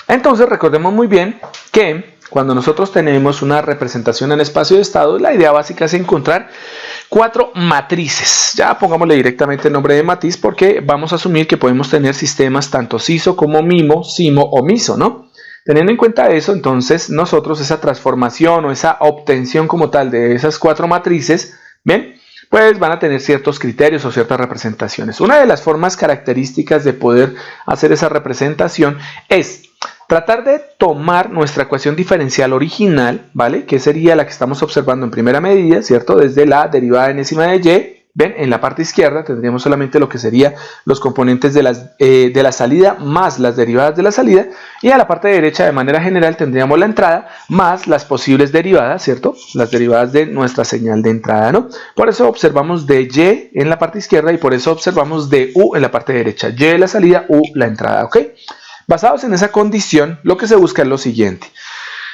Entonces recordemos muy bien que cuando nosotros tenemos una representación en espacio de estado, la idea básica es encontrar 4 matrices. Ya pongámosle directamente el nombre de matriz porque vamos a asumir que podemos tener sistemas tanto SISO como MIMO, SIMO o MISO, ¿no? Teniendo en cuenta eso, entonces nosotros esa transformación o esa obtención como tal de esas 4 matrices, ¿ven? Pues van a tener ciertos criterios o ciertas representaciones. Una de las formas características de poder hacer esa representación es tratar de tomar nuestra ecuación diferencial original, ¿vale? Que sería la que estamos observando en primera medida, ¿cierto? Desde la derivada enésima de y. Ven, en la parte izquierda tendríamos solamente lo que serían los componentes de la salida más las derivadas de la salida, y a la parte derecha de manera general tendríamos la entrada más las posibles derivadas, ¿cierto? Las derivadas de nuestra señal de entrada, ¿no? Por eso observamos de y en la parte izquierda y por eso observamos de u en la parte derecha. Y la salida, u la entrada, ¿ok? Basados en esa condición, lo que se busca es lo siguiente.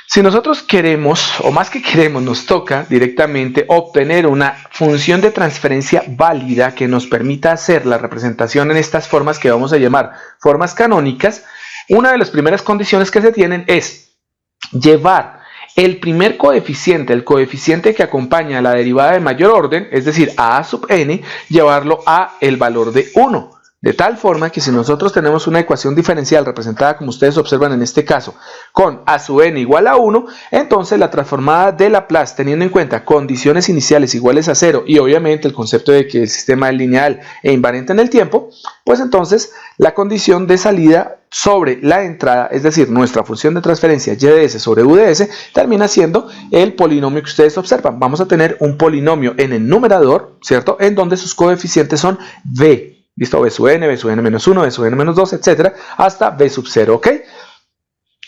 Si nosotros queremos, o más que queremos, nos toca directamente obtener una función de transferencia válida que nos permita hacer la representación en estas formas que vamos a llamar formas canónicas, una de las primeras condiciones que se tienen es llevar el primer coeficiente, el coeficiente que acompaña a la derivada de mayor orden, es decir, a sub n, llevarlo a el valor de 1. De tal forma que si nosotros tenemos una ecuación diferencial representada como ustedes observan en este caso con a sub n igual a 1, entonces la transformada de Laplace teniendo en cuenta condiciones iniciales iguales a 0 y obviamente el concepto de que el sistema es lineal e invariante en el tiempo, pues entonces la condición de salida sobre la entrada, es decir, nuestra función de transferencia y de s sobre u de s, termina siendo el polinomio que ustedes observan. Vamos a tener un polinomio en el numerador, ¿cierto? En donde sus coeficientes son v. ¿Listo? B sub n menos 1, B sub n menos 2, etcétera, hasta B sub 0, ¿ok?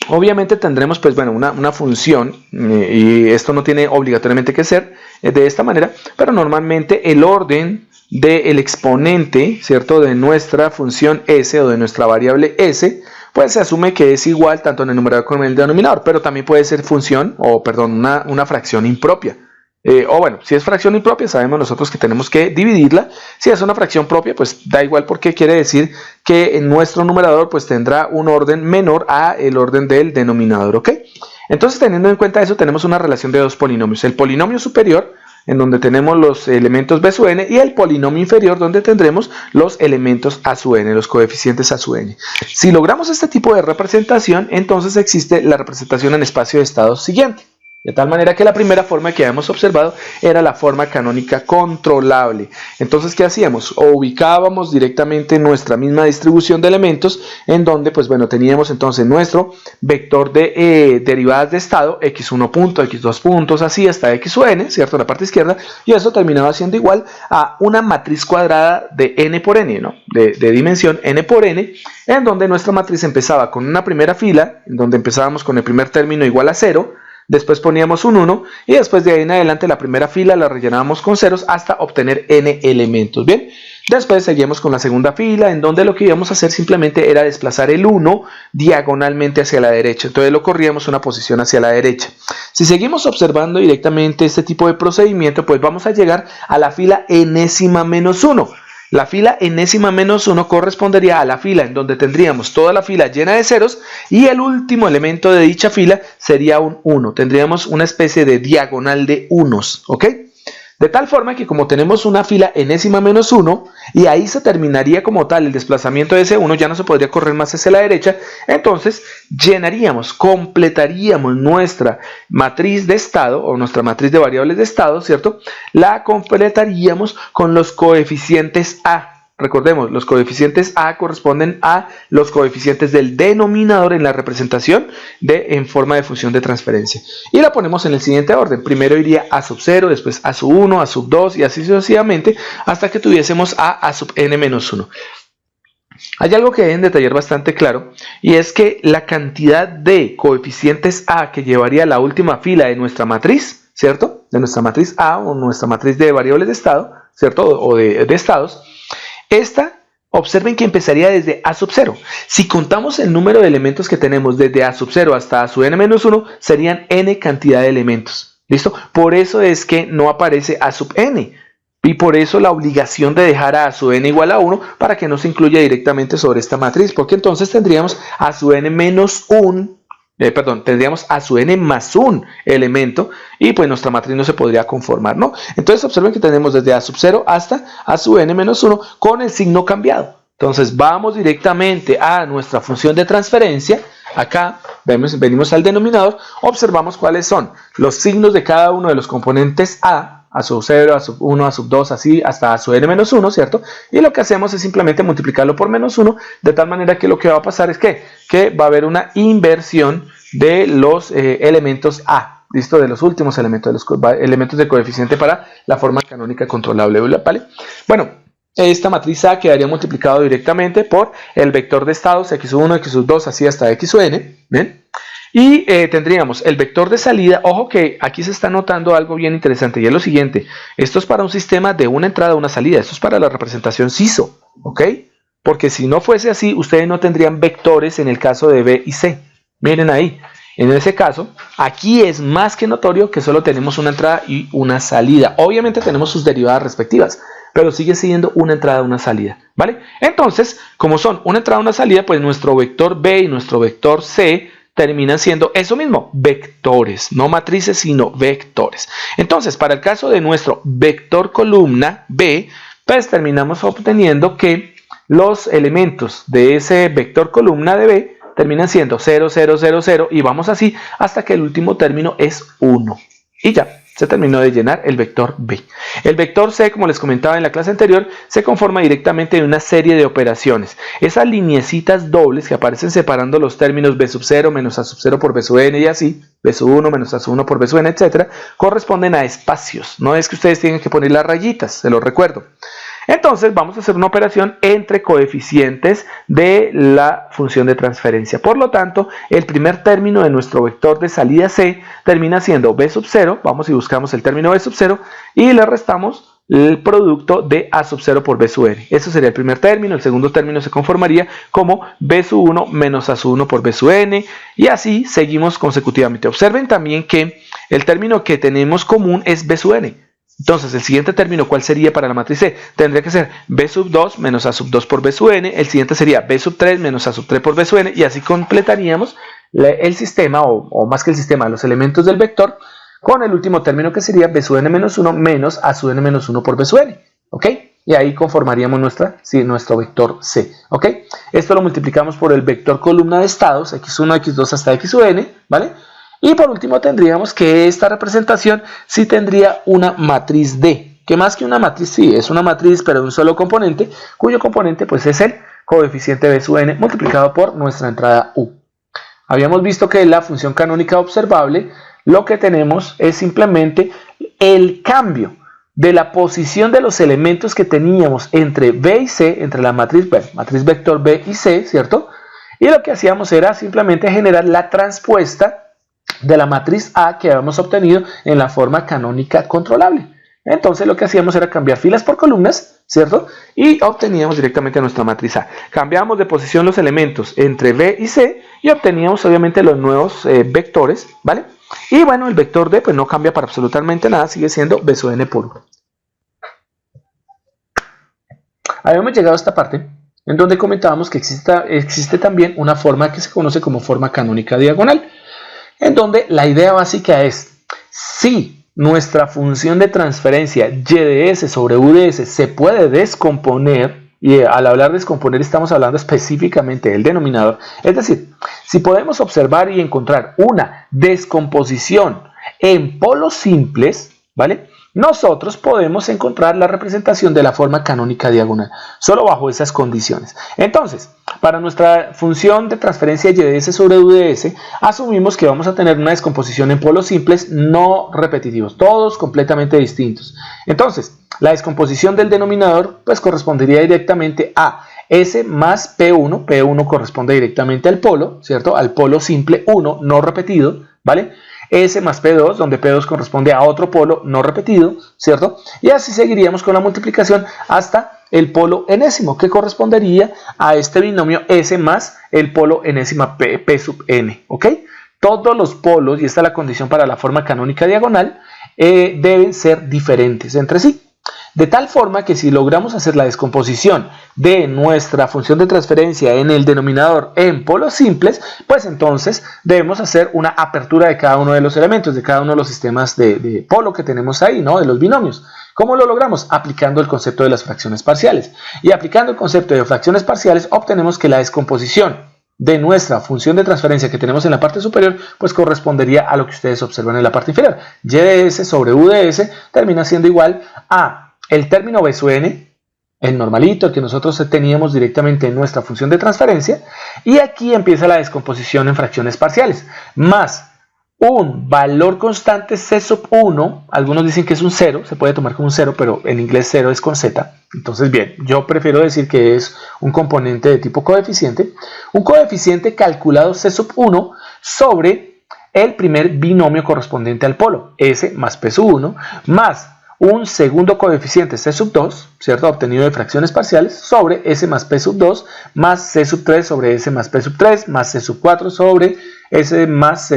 Obviamente tendremos, pues bueno, una función, y esto no tiene obligatoriamente que ser de esta manera, pero normalmente el orden del exponente, ¿cierto? De nuestra función s o de nuestra variable s, pues se asume que es igual tanto en el numerador como en el denominador, pero también puede ser función, o perdón, una fracción impropia. O bueno, si es fracción impropia, sabemos nosotros que tenemos que dividirla. Si es una fracción propia, pues da igual porque quiere decir que en nuestro numerador pues tendrá un orden menor a el orden del denominador, ¿ok? Entonces, teniendo en cuenta eso, tenemos una relación de dos polinomios. El polinomio superior, en donde tenemos los elementos b sub n, y el polinomio inferior, donde tendremos los elementos a sub n, los coeficientes a sub n. Si logramos este tipo de representación, entonces existe la representación en espacio de estados siguiente. De tal manera que la primera forma que habíamos observado era la forma canónica controlable. Entonces, ¿qué hacíamos? O ubicábamos directamente nuestra misma distribución de elementos en donde, pues bueno, teníamos entonces nuestro vector de derivadas de estado, x1 punto, x2 puntos, así hasta x sub n, ¿cierto? En la parte izquierda, y eso terminaba siendo igual a una matriz cuadrada de n por n, ¿no? De dimensión n por n, en donde nuestra matriz empezaba con una primera fila, en donde empezábamos con el primer término igual a 0, después poníamos un 1 y después de ahí en adelante la primera fila la rellenábamos con ceros hasta obtener n elementos. Bien, después seguíamos con la segunda fila en donde lo que íbamos a hacer simplemente era desplazar el 1 diagonalmente hacia la derecha. Entonces lo corríamos una posición hacia la derecha. Si seguimos observando directamente este tipo de procedimiento, pues vamos a llegar a la fila enésima menos 1. La fila enésima menos 1 correspondería a la fila en donde tendríamos toda la fila llena de ceros y el último elemento de dicha fila sería un 1. Tendríamos una especie de diagonal de unos, ¿ok? De tal forma que como tenemos una fila enésima menos 1 y ahí se terminaría como tal el desplazamiento de ese 1, ya no se podría correr más hacia la derecha, entonces llenaríamos, completaríamos nuestra matriz de estado o nuestra matriz de variables de estado, ¿cierto? La completaríamos con los coeficientes A. Recordemos, los coeficientes A corresponden a los coeficientes del denominador en la representación en forma de función de transferencia. Y la ponemos en el siguiente orden. Primero iría A sub 0, después A sub 1, A sub 2 y así sucesivamente hasta que tuviésemos A sub n menos 1. Hay algo que deben detallar bastante claro y es que la cantidad de coeficientes A que llevaría la última fila de nuestra matriz, ¿cierto? De nuestra matriz A o nuestra matriz de variables de estado, ¿cierto? O de estados. Esta, observen que empezaría desde A sub 0. Si contamos el número de elementos que tenemos desde A sub 0 hasta A sub n menos 1, serían n cantidad de elementos. ¿Listo? Por eso es que no aparece A sub n. Y por eso la obligación de dejar a su n igual a 1 para que no se incluya directamente sobre esta matriz, porque entonces tendríamos a su n menos 1, tendríamos a su n más un elemento y pues nuestra matriz no se podría conformar, ¿no? Entonces observen que tenemos desde a sub 0 hasta a su n menos 1 con el signo cambiado. Entonces vamos directamente a nuestra función de transferencia. Acá venimos al denominador, observamos cuáles son los signos de cada uno de los componentes a sub 0, a sub 1, a sub 2, así hasta a su n menos 1, ¿cierto? Y lo que hacemos es simplemente multiplicarlo por menos 1, de tal manera que lo que va a pasar es que va a haber una inversión de los elementos a, ¿listo? De los últimos elementos, de los elementos de coeficiente para la forma canónica controlable, ¿vale? Bueno, esta matriz A quedaría multiplicado directamente por el vector de estados x1, x2, así hasta xn, ¿ven? Y tendríamos el vector de salida. Ojo que aquí se está notando algo bien interesante y es lo siguiente: esto es para un sistema de una entrada una salida, esto es para la representación SISO, ¿ok? Porque si no fuese así, ustedes no tendrían vectores en el caso de B y C. Miren ahí, en ese caso, aquí es más que notorio que solo tenemos una entrada y una salida. Obviamente tenemos sus derivadas respectivas, pero sigue siendo una entrada, una salida, ¿vale? Entonces, como son una entrada, una salida, pues nuestro vector B y nuestro vector C terminan siendo eso mismo, vectores, no matrices, sino vectores. Entonces, para el caso de nuestro vector columna B, pues terminamos obteniendo que los elementos de ese vector columna de B terminan siendo 0, 0, 0, 0 y vamos así hasta que el último término es 1. Y ya, se terminó de llenar el vector B. El vector C, como les comentaba en la clase anterior, se conforma directamente de una serie de operaciones. Esas lineecitas dobles que aparecen separando los términos B sub 0 menos A sub 0 por B sub n y así, B sub 1 menos A sub 1 por B sub n, etc., corresponden a espacios. No es que ustedes tengan que poner las rayitas, se los recuerdo. Entonces vamos a hacer una operación entre coeficientes de la función de transferencia. Por lo tanto, el primer término de nuestro vector de salida C termina siendo B sub 0. Vamos y buscamos el término B sub 0 y le restamos el producto de A sub 0 por B sub n. Eso sería el primer término. El segundo término se conformaría como B sub 1 menos A sub 1 por B sub n. Y así seguimos consecutivamente. Observen también que el término que tenemos común es B sub n. Entonces, el siguiente término, ¿cuál sería para la matriz C? Tendría que ser B sub 2 menos A sub 2 por B sub n. El siguiente sería B sub 3 menos A sub 3 por B sub n. Y así completaríamos el sistema, o más que el sistema, los elementos del vector, con el último término que sería B sub n menos 1 menos A sub n menos 1 por B sub n. ¿Ok? Y ahí conformaríamos nuestro vector C. ¿Ok? Esto lo multiplicamos por el vector columna de estados, x1, x2 hasta x sub n, ¿vale? Y por último tendríamos que esta representación sí tendría una matriz D, que más que una matriz, sí, es una matriz pero de un solo componente, cuyo componente pues es el coeficiente B sub n multiplicado por nuestra entrada U. Habíamos visto que en la función canónica observable lo que tenemos es simplemente el cambio de la posición de los elementos que teníamos entre B y C, entre la matriz vector B y C, ¿cierto? Y lo que hacíamos era simplemente generar la transpuesta de la matriz A que habíamos obtenido en la forma canónica controlable. Entonces lo que hacíamos era cambiar filas por columnas, ¿cierto? Y obteníamos directamente nuestra matriz A. Cambiábamos de posición los elementos entre B y C y obteníamos obviamente los nuevos vectores, ¿vale? Y bueno, el vector D pues no cambia para absolutamente nada, sigue siendo B sub n puro. Habíamos llegado a esta parte en donde comentábamos que existe también una forma que se conoce como forma canónica diagonal, en donde la idea básica es, si nuestra función de transferencia y de s sobre u de s se puede descomponer, y al hablar de descomponer estamos hablando específicamente del denominador, es decir, si podemos observar y encontrar una descomposición en polos simples, ¿vale? Nosotros podemos encontrar la representación de la forma canónica diagonal, solo bajo esas condiciones. Entonces, para nuestra función de transferencia y de s sobre u de s, asumimos que vamos a tener una descomposición en polos simples no repetitivos, todos completamente distintos. Entonces, la descomposición del denominador pues correspondería directamente a S más P1, P1 corresponde directamente al polo, ¿cierto? Al polo simple 1 no repetido, ¿vale? S más P2, donde P2 corresponde a otro polo no repetido, ¿cierto? Y así seguiríamos con la multiplicación hasta el polo enésimo, que correspondería a este binomio S más el polo enésima P sub n, ¿ok? Todos los polos, y esta es la condición para la forma canónica diagonal, deben ser diferentes entre sí. De tal forma que si logramos hacer la descomposición de nuestra función de transferencia en el denominador en polos simples, pues entonces debemos hacer una apertura de cada uno de los elementos, de cada uno de los sistemas de polo que tenemos ahí, ¿no? De los binomios. ¿Cómo lo logramos? Aplicando el concepto de las fracciones parciales. Y aplicando el concepto de fracciones parciales, obtenemos que la descomposición de nuestra función de transferencia que tenemos en la parte superior, pues correspondería a lo que ustedes observan en la parte inferior. Y de s sobre u de s termina siendo igual a el término b sub n, el normalito, el que nosotros teníamos directamente en nuestra función de transferencia, y aquí empieza la descomposición en fracciones parciales, más un valor constante c sub 1, algunos dicen que es un 0, se puede tomar como un 0, pero en inglés 0 es con z, entonces bien, yo prefiero decir que es un componente de tipo coeficiente, un coeficiente calculado c sub 1 sobre el primer binomio correspondiente al polo, s más p sub 1, más un segundo coeficiente c sub 2, ¿cierto? Obtenido de fracciones parciales, sobre s más p sub 2, más c sub 3 sobre s más p sub 3, más c sub 4 sobre s más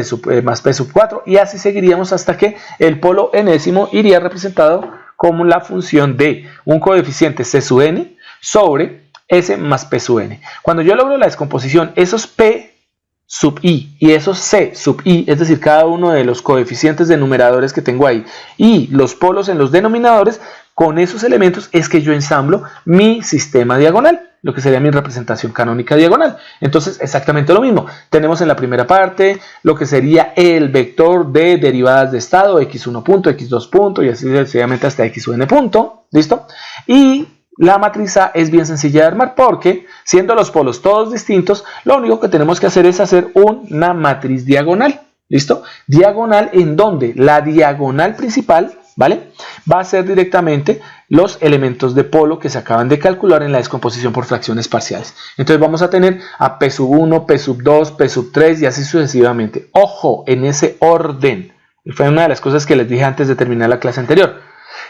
p sub 4, y así seguiríamos hasta que el polo enésimo iría representado como la función de un coeficiente c sub n sobre s más p sub n. Cuando yo logro la descomposición, esos p sub i y esos c sub i, es decir, cada uno de los coeficientes de numeradores que tengo ahí y los polos en los denominadores, con esos elementos es que yo ensamblo mi sistema diagonal, lo que sería mi representación canónica diagonal. Entonces, exactamente lo mismo. Tenemos en la primera parte lo que sería el vector de derivadas de estado, x1 punto, x2 punto, y así sucesivamente hasta xn punto, ¿listo? Y la matriz A es bien sencilla de armar porque, siendo los polos todos distintos, lo único que tenemos que hacer es hacer una matriz diagonal, ¿listo? Diagonal en donde la diagonal principal, ¿vale? Va a ser directamente los elementos de polo que se acaban de calcular en la descomposición por fracciones parciales. Entonces vamos a tener a p sub 1, p sub 2, p sub 3 y así sucesivamente. Ojo, en ese orden. Fue una de las cosas que les dije antes de terminar la clase anterior.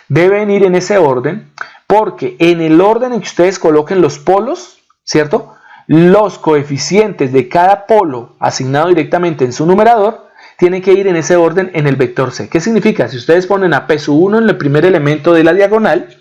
Deben ir en ese orden, porque en el orden en que ustedes coloquen los polos, ¿cierto? Los coeficientes de cada polo asignado directamente en su numerador tienen que ir en ese orden en el vector c. ¿Qué significa? Si ustedes ponen a p sub 1 en el primer elemento de la diagonal,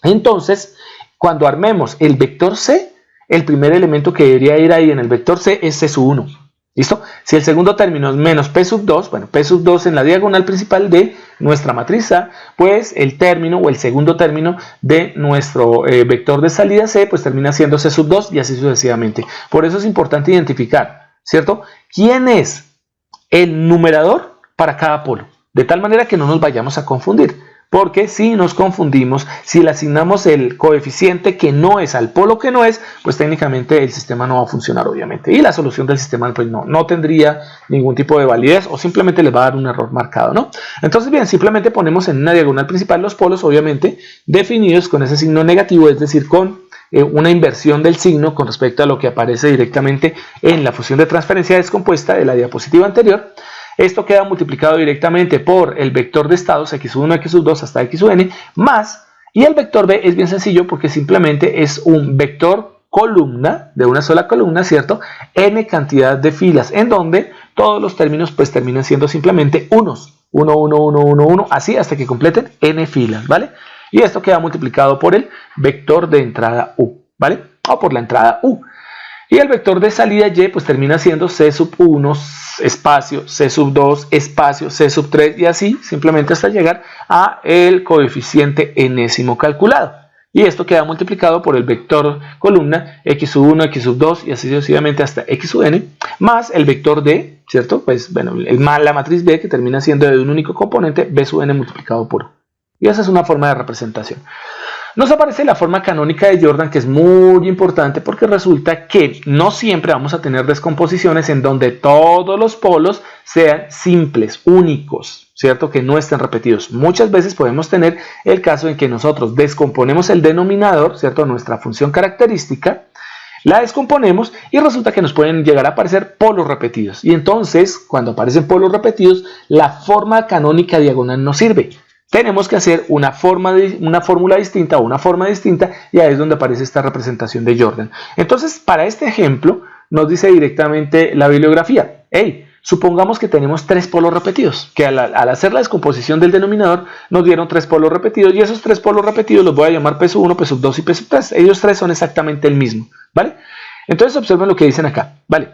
entonces cuando armemos el vector c, el primer elemento que debería ir ahí en el vector c es c sub 1. ¿Listo? Si el segundo término es menos p sub 2, bueno, p sub 2 en la diagonal principal de nuestra matriz A, pues el término o el segundo término de nuestro vector de salida C, pues termina siendo c sub 2 y así sucesivamente. Por eso es importante identificar, ¿cierto? ¿Quién es el numerador para cada polo? De tal manera que no nos vayamos a confundir. Porque si nos confundimos, si le asignamos el coeficiente que no es al polo que no es, pues técnicamente el sistema no va a funcionar obviamente. Y la solución del sistema pues no tendría ningún tipo de validez o simplemente les va a dar un error marcado, ¿no? Entonces bien, simplemente ponemos en una diagonal principal los polos obviamente definidos con ese signo negativo, es decir, con una inversión del signo con respecto a lo que aparece directamente en la función de transferencia descompuesta de la diapositiva anterior. Esto queda multiplicado directamente por el vector de estados x1, x2 hasta xn más, y el vector b es bien sencillo porque simplemente es un vector columna, de una sola columna, ¿cierto? N cantidad de filas, en donde todos los términos pues terminan siendo simplemente unos, 1, 1, 1, 1, 1, así hasta que completen n filas, ¿vale? Y esto queda multiplicado por el vector de entrada u, ¿vale? O por la entrada u. Y el vector de salida y pues termina siendo c sub 1 espacio c sub 2 espacio c sub 3 y así simplemente hasta llegar a el coeficiente enésimo calculado. Y esto queda multiplicado por el vector columna x sub 1, x sub 2 y así sucesivamente hasta x sub n más el vector d, ¿cierto? Pues bueno, la matriz B que termina siendo de un único componente b sub n multiplicado por u. Y esa es una forma de representación. Nos aparece la forma canónica de Jordan, que es muy importante porque resulta que no siempre vamos a tener descomposiciones en donde todos los polos sean simples, únicos, ¿cierto? Que no estén repetidos. Muchas veces podemos tener el caso en que nosotros descomponemos el denominador, ¿cierto? Nuestra función característica, la descomponemos y resulta que nos pueden llegar a aparecer polos repetidos. Y entonces, cuando aparecen polos repetidos, la forma canónica diagonal no sirve. Tenemos que hacer una fórmula distinta o una forma distinta y ahí es donde aparece esta representación de Jordan. Entonces, para este ejemplo, nos dice directamente la bibliografía. Hey, supongamos que tenemos 3 polos repetidos, que al hacer la descomposición del denominador nos dieron 3 polos repetidos, y esos 3 polos repetidos los voy a llamar P sub 1, P sub 2 y P sub 3. Ellos 3 son exactamente el mismo, ¿vale? Entonces observen lo que dicen acá, ¿vale?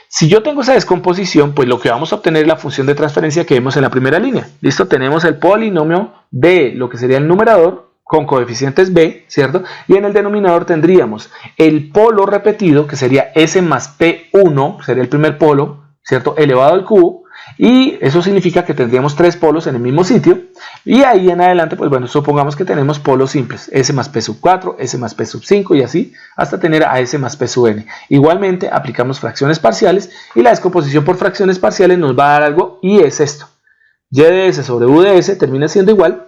Si yo tengo esa descomposición, pues lo que vamos a obtener es la función de transferencia que vemos en la primera línea. ¿Listo? Tenemos el polinomio de lo que sería el numerador con coeficientes b, ¿cierto? Y en el denominador tendríamos el polo repetido, que sería s más p1, sería el primer polo, ¿cierto? Elevado al cubo, y eso significa que tendríamos 3 polos en el mismo sitio, y ahí en adelante, pues bueno, supongamos que tenemos polos simples, s más p sub 4, s más p sub 5, y así, hasta tener a s más p sub n. Igualmente, aplicamos fracciones parciales, y la descomposición por fracciones parciales nos va a dar algo, y es esto. Y de s sobre u de s termina siendo igual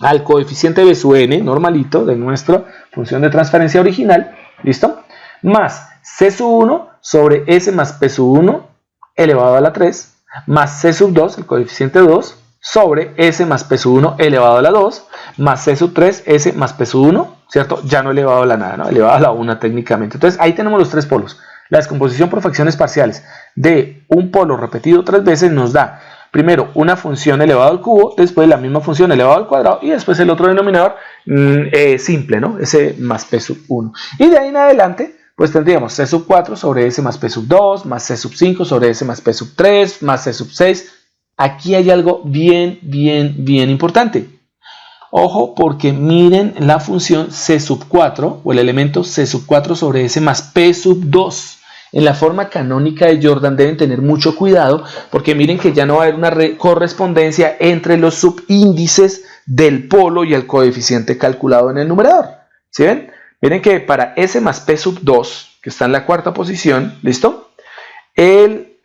al coeficiente b sub n, normalito, de nuestra función de transferencia original, ¿listo? Más c sub 1 sobre s más p sub 1 elevado a la 3, más c sub 2, el coeficiente 2, sobre s más p sub 1 elevado a la 2, más c sub 3, s más p sub 1, ¿cierto? Ya no elevado a la nada, ¿no? Elevado a la 1 técnicamente. Entonces ahí tenemos los 3 polos. La descomposición por fracciones parciales de un polo repetido 3 veces nos da primero una función elevado al cubo, después la misma función elevado al cuadrado, y después el otro denominador simple, ¿no? S más p sub 1. Y de ahí en adelante, pues tendríamos c sub 4 sobre s más p sub 2, más c sub 5 sobre s más p sub 3, más c sub 6. Aquí hay algo bien importante. Ojo, porque miren la función c sub 4, o el elemento c sub 4 sobre s más p sub 2. En la forma canónica de Jordan deben tener mucho cuidado, porque miren que ya no va a haber una correspondencia entre los subíndices del polo y el coeficiente calculado en el numerador. ¿Sí ven? Miren que para s más p sub 2, que está en la cuarta posición, ¿listo? El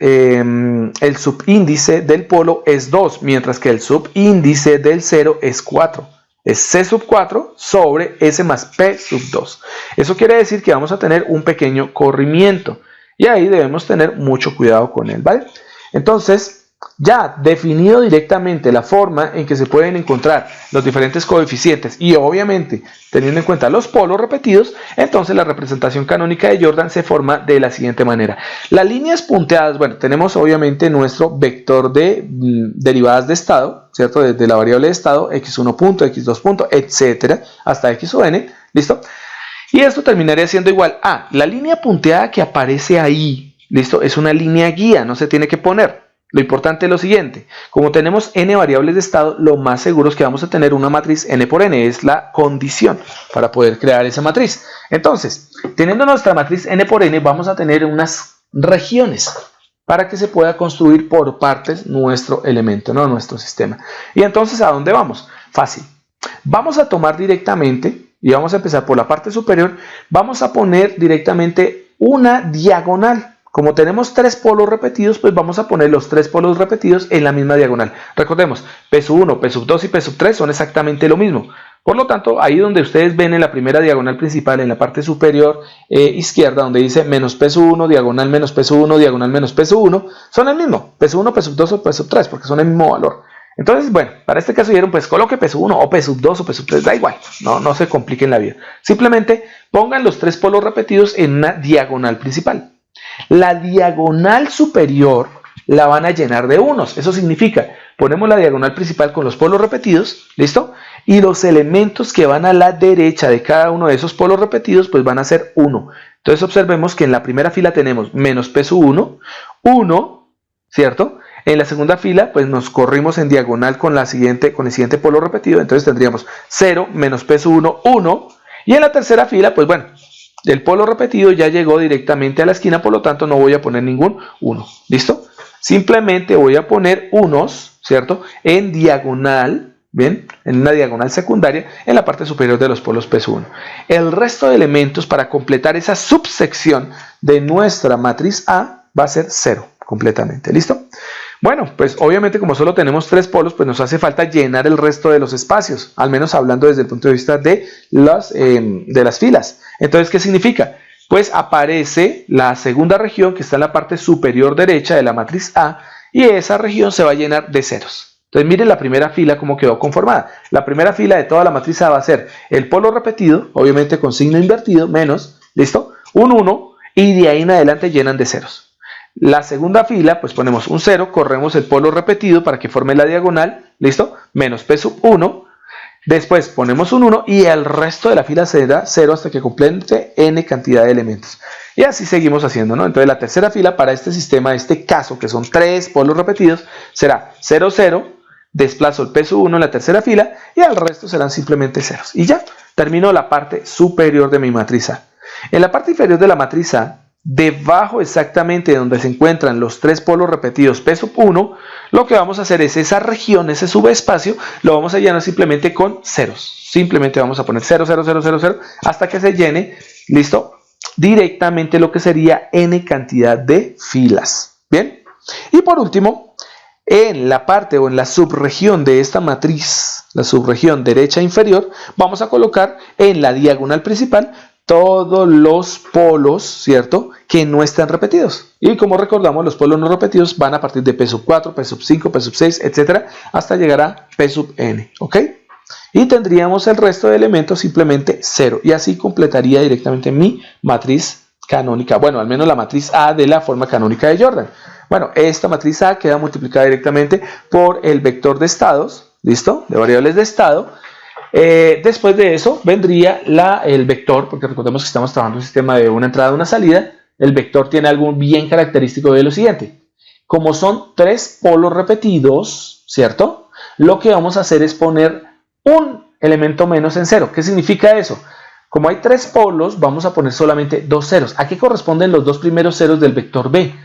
subíndice del polo es 2, mientras que el subíndice del 0 es 4. Es c sub 4 sobre s más p sub 2. Eso quiere decir que vamos a tener un pequeño corrimiento. Y ahí debemos tener mucho cuidado con él, ¿vale? Entonces, ya definido directamente la forma en que se pueden encontrar los diferentes coeficientes y obviamente teniendo en cuenta los polos repetidos, entonces la representación canónica de Jordan se forma de la siguiente manera. Las líneas punteadas, bueno, tenemos obviamente nuestro vector de derivadas de estado, ¿cierto? Desde la variable de estado, x1 punto, x2 punto, etcétera, hasta x o n, ¿listo? Y esto terminaría siendo igual a la línea punteada que aparece ahí, ¿listo? Es una línea guía, no se tiene que poner. Lo importante es lo siguiente, como tenemos n variables de estado, lo más seguro es que vamos a tener una matriz n por n, es la condición para poder crear esa matriz. Entonces, teniendo nuestra matriz n por n, vamos a tener unas regiones para que se pueda construir por partes nuestro elemento, ¿no? Nuestro sistema. Y entonces, ¿a dónde vamos? Fácil. Vamos a tomar directamente, y vamos a empezar por la parte superior, vamos a poner directamente una diagonal. Como tenemos 3 polos repetidos, pues vamos a poner los 3 polos repetidos en la misma diagonal. Recordemos, P sub 1, P sub 2 y P sub 3 son exactamente lo mismo. Por lo tanto, ahí donde ustedes ven en la primera diagonal principal, en la parte superior izquierda, donde dice menos P sub 1, diagonal menos P sub 1, diagonal menos P sub 1, son el mismo. P sub 1, P sub 2 o P sub 3, porque son el mismo valor. Entonces, bueno, para este caso dijeron, pues coloque P sub 1 o P sub 2 o P sub 3, da igual, no se compliquen la vida. Simplemente pongan los 3 polos repetidos en una diagonal principal. La diagonal superior la van a llenar de unos. Eso significa, ponemos la diagonal principal con los polos repetidos, ¿listo? Y los elementos que van a la derecha de cada uno de esos polos repetidos, pues van a ser 1. Entonces observemos que en la primera fila tenemos menos P sub 1, 1, ¿cierto? En la segunda fila, pues nos corrimos en diagonal con el siguiente polo repetido, entonces tendríamos 0 menos P sub 1, 1. Y en la tercera fila, pues bueno, el polo repetido ya llegó directamente a la esquina, por lo tanto no voy a poner ningún 1. ¿Listo? Simplemente voy a poner unos, ¿cierto? En diagonal, ¿bien? En una diagonal secundaria en la parte superior de los polos P sub 1. El resto de elementos para completar esa subsección de nuestra matriz A va a ser 0 completamente. ¿Listo? Bueno, pues obviamente como solo tenemos 3 polos, pues nos hace falta llenar el resto de los espacios, al menos hablando desde el punto de vista de las filas. Entonces, ¿qué significa? Pues aparece la segunda región que está en la parte superior derecha de la matriz A y esa región se va a llenar de ceros. Entonces miren la primera fila cómo quedó conformada. La primera fila de toda la matriz A va a ser el polo repetido, obviamente con signo invertido, menos, ¿listo? Un 1 y de ahí en adelante llenan de ceros. La segunda fila, pues ponemos un 0, corremos el polo repetido para que forme la diagonal, ¿listo? Menos P sub 1. Después ponemos un 1 y el resto de la fila será 0 hasta que complete n cantidad de elementos. Y así seguimos haciendo, ¿no? Entonces la tercera fila para este sistema, este caso, que son 3 polos repetidos, será 0, 0, desplazo el P sub 1 en la tercera fila y al resto serán simplemente ceros. Y ya, termino la parte superior de mi matriz A. En la parte inferior de la matriz A, debajo exactamente donde se encuentran los 3 polos repetidos P sub 1, lo que vamos a hacer es esa región, ese subespacio, lo vamos a llenar simplemente con ceros. Simplemente vamos a poner 0, 0, 0, 0, 0, hasta que se llene, listo, directamente lo que sería n cantidad de filas. Bien, y por último, en la parte o en la subregión de esta matriz, la subregión derecha inferior, vamos a colocar en la diagonal principal todos los polos, ¿cierto?, que no están repetidos. Y como recordamos, los polos no repetidos van a partir de P sub 4, P sub 5, P sub 6, etcétera, hasta llegar a P sub n, ¿ok? Y tendríamos el resto de elementos simplemente 0. Y así completaría directamente mi matriz canónica. Bueno, al menos la matriz A de la forma canónica de Jordan. Bueno, esta matriz A queda multiplicada directamente por el vector de estados, ¿listo?, de variables de estado. Después de eso vendría el vector, porque recordemos que estamos trabajando un sistema de una entrada y una salida. El vector tiene algo bien característico de lo siguiente: como son 3 polos repetidos, ¿cierto?, lo que vamos a hacer es poner un elemento menos en 0. ¿Qué significa eso? Como hay 3 polos, vamos a poner solamente 2 ceros. ¿A qué corresponden los 2 primeros ceros del vector B?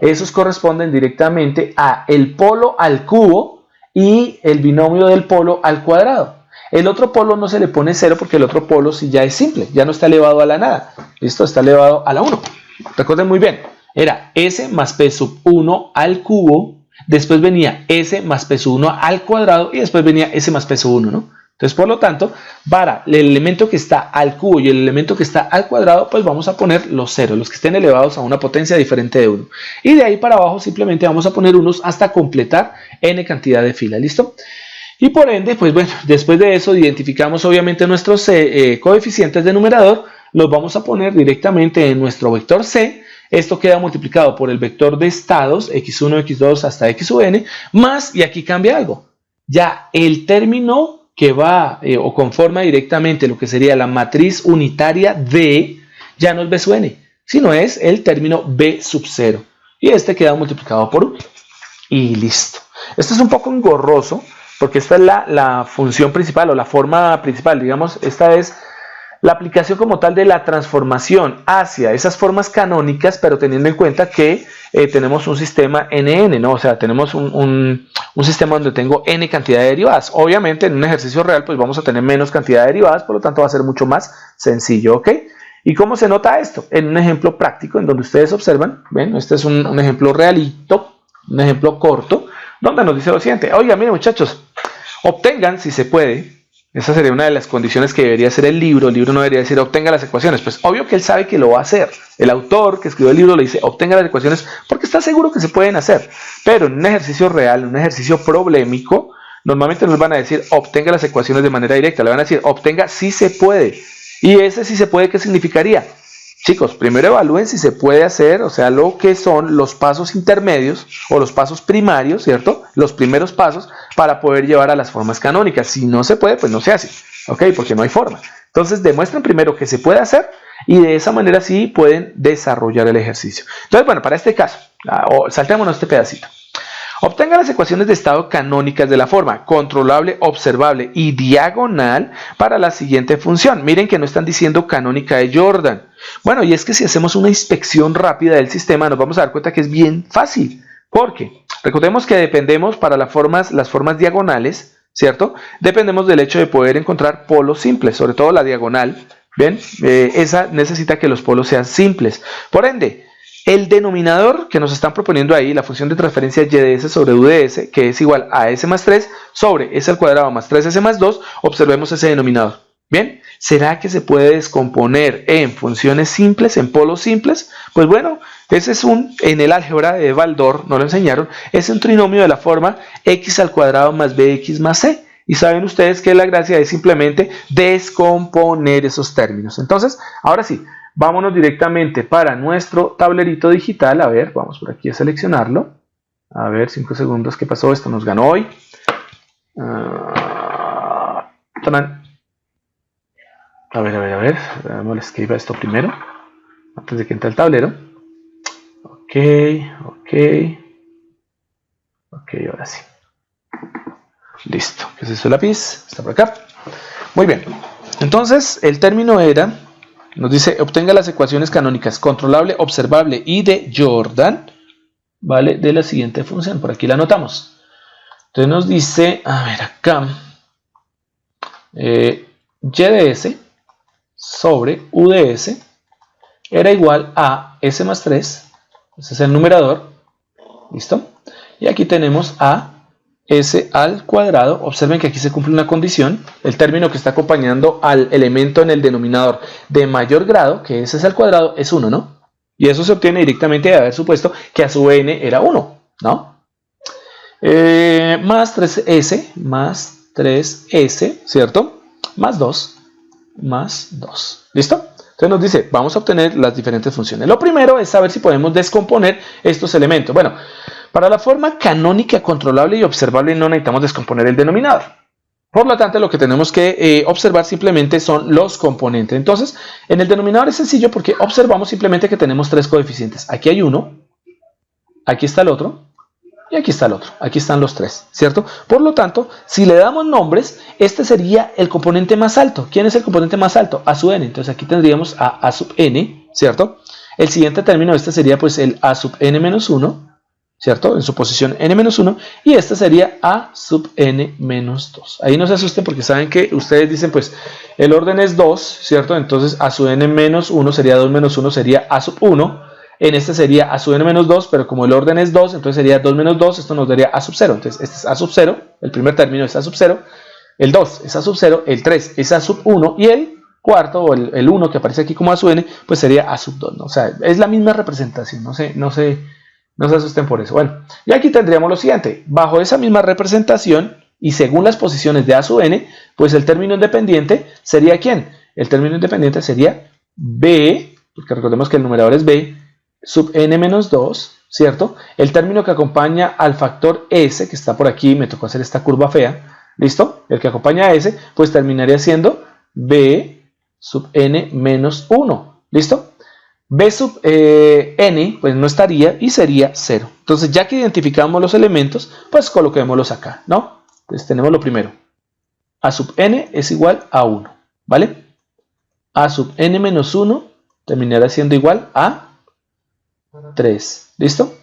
Esos corresponden directamente a el polo al cubo y el binomio del polo al cuadrado. El otro polo no se le pone 0 porque el otro polo sí ya es simple, ya no está elevado a la nada. Listo, está elevado a la 1. Recuerden muy bien, era s más p sub 1 al cubo, después venía s más p sub 1 al cuadrado y después venía s más p sub 1, ¿no? Entonces, por lo tanto, para el elemento que está al cubo y el elemento que está al cuadrado, pues vamos a poner los ceros, los que estén elevados a una potencia diferente de 1. Y de ahí para abajo simplemente vamos a poner unos hasta completar n cantidad de filas, ¿listo? Y por ende, pues bueno, después de eso identificamos obviamente nuestros coeficientes de numerador, los vamos a poner directamente en nuestro vector C. Esto queda multiplicado por el vector de estados, x1, x2 hasta x sub n, más, y aquí cambia algo, ya el término que va o conforma directamente lo que sería la matriz unitaria D, ya no es b sub n, sino es el término b sub 0. Y este queda multiplicado por 1. Y listo. Esto es un poco engorroso, porque esta es la función principal o la forma principal, digamos, esta es la aplicación como tal de la transformación hacia esas formas canónicas, pero teniendo en cuenta que tenemos un sistema NN, ¿no? O sea, tenemos un sistema donde tengo n cantidad de derivadas. Obviamente en un ejercicio real pues vamos a tener menos cantidad de derivadas, por lo tanto va a ser mucho más sencillo, ¿ok? ¿Y cómo se nota esto? En un ejemplo práctico en donde ustedes observan, ven, este es un ejemplo realito, un ejemplo corto, donde nos dice lo siguiente: oiga, miren muchachos, obtengan, si se puede, esa sería una de las condiciones que debería hacer el libro no debería decir obtenga las ecuaciones, pues obvio que él sabe que lo va a hacer, el autor que escribió el libro le dice obtenga las ecuaciones porque está seguro que se pueden hacer, pero en un ejercicio real, en un ejercicio problemático, normalmente nos van a decir obtenga las ecuaciones de manera directa, le van a decir obtenga si se puede, y ese si se puede, ¿qué significaría? Chicos, primero evalúen si se puede hacer, o sea, lo que son los pasos intermedios o los pasos primarios, ¿cierto? Los primeros pasos para poder llevar a las formas canónicas. Si no se puede, pues no se hace, ¿ok? Porque no hay forma. Entonces, demuestren primero que se puede hacer y de esa manera sí pueden desarrollar el ejercicio. Entonces, bueno, para este caso, saltémonos este pedacito. Obtenga las ecuaciones de estado canónicas de la forma controlable, observable y diagonal para la siguiente función. Miren que no están diciendo canónica de Jordan. Bueno, y es que si hacemos una inspección rápida del sistema nos vamos a dar cuenta que es bien fácil. ¿Por qué? Recordemos que dependemos para las formas diagonales, ¿cierto? Dependemos del hecho de poder encontrar polos simples, sobre todo la diagonal. ¿Ven? Esa necesita que los polos sean simples. Por ende, el denominador que nos están proponiendo ahí, la función de transferencia y de s sobre u de s, que es igual a s más 3 sobre s al cuadrado más 3s más 2, observemos ese denominador. ¿Bien? ¿Será que se puede descomponer en funciones simples, en polos simples? Pues bueno, ese es en el álgebra de Baldor, no lo enseñaron, es un trinomio de la forma x al cuadrado más bx más c. Y saben ustedes que la gracia es simplemente descomponer esos términos. Entonces, ahora sí, Vámonos directamente para nuestro tablerito digital. A ver, vamos por aquí a seleccionarlo. A ver, 5 segundos. ¿Qué pasó? Esto nos ganó hoy. A ver. Vamos a escribir esto primero. Antes de que entre el tablero. Ok, ahora sí. Listo. ¿Qué es eso, lápiz? Está por acá. Muy bien. Entonces, el término era, nos dice, obtenga las ecuaciones canónicas controlable, observable y de Jordan, ¿vale? De la siguiente función. Por aquí la anotamos. Entonces nos dice, a ver acá, y de s sobre u de s era igual a s más 3, ese es el numerador, ¿listo? Y aquí tenemos a s al cuadrado. Observen que aquí se cumple una condición, el término que está acompañando al elemento en el denominador de mayor grado, que es s al cuadrado, es 1, ¿no? Y eso se obtiene directamente de haber supuesto que a sub n era 1, ¿no? Más 3s, ¿cierto? Más 2, ¿listo? Entonces nos dice, vamos a obtener las diferentes funciones. Lo primero es saber si podemos descomponer estos elementos. Bueno, para la forma canónica, controlable y observable no necesitamos descomponer el denominador. Por lo tanto, lo que tenemos que observar simplemente son los componentes. Entonces, en el denominador es sencillo porque observamos simplemente que tenemos 3 coeficientes. Aquí hay uno, aquí está el otro, y aquí está el otro. Aquí están los 3, ¿cierto? Por lo tanto, si le damos nombres, este sería el componente más alto. ¿Quién es el componente más alto? A sub n. Entonces aquí tendríamos a sub n, ¿cierto? El siguiente término, este sería pues el a sub n menos 1, ¿cierto? En su posición n menos 1. Y este sería a sub n menos 2. Ahí no se asusten porque saben que ustedes dicen pues el orden es 2, ¿cierto? Entonces a sub n menos 1 sería 2 menos 1 sería a sub 1. En este sería a sub n menos 2, pero como el orden es 2, entonces sería 2 menos 2, esto nos daría a sub 0. Entonces este es a sub 0, el primer término es a sub 0, el 2 es a sub 0, el 3 es a sub 1 y el cuarto o el 1 que aparece aquí como a sub n, pues sería a sub 2, ¿no? O sea, es la misma representación, no se asusten por eso. Bueno, y aquí tendríamos lo siguiente, bajo esa misma representación y según las posiciones de a sub n, pues el término independiente sería ¿quién? El término independiente sería b, porque recordemos que el numerador es b, sub n menos 2, ¿cierto? El término que acompaña al factor s, que está por aquí, me tocó hacer esta curva fea, ¿listo? El que acompaña a s, pues terminaría siendo b sub n menos 1, ¿listo? B sub n, pues no estaría y sería 0. Entonces, ya que identificamos los elementos, pues coloquémoslos acá, ¿no? Entonces, tenemos lo primero. A sub n es igual a 1, ¿vale? A sub n menos 1 terminará siendo igual a 3, ¿listo?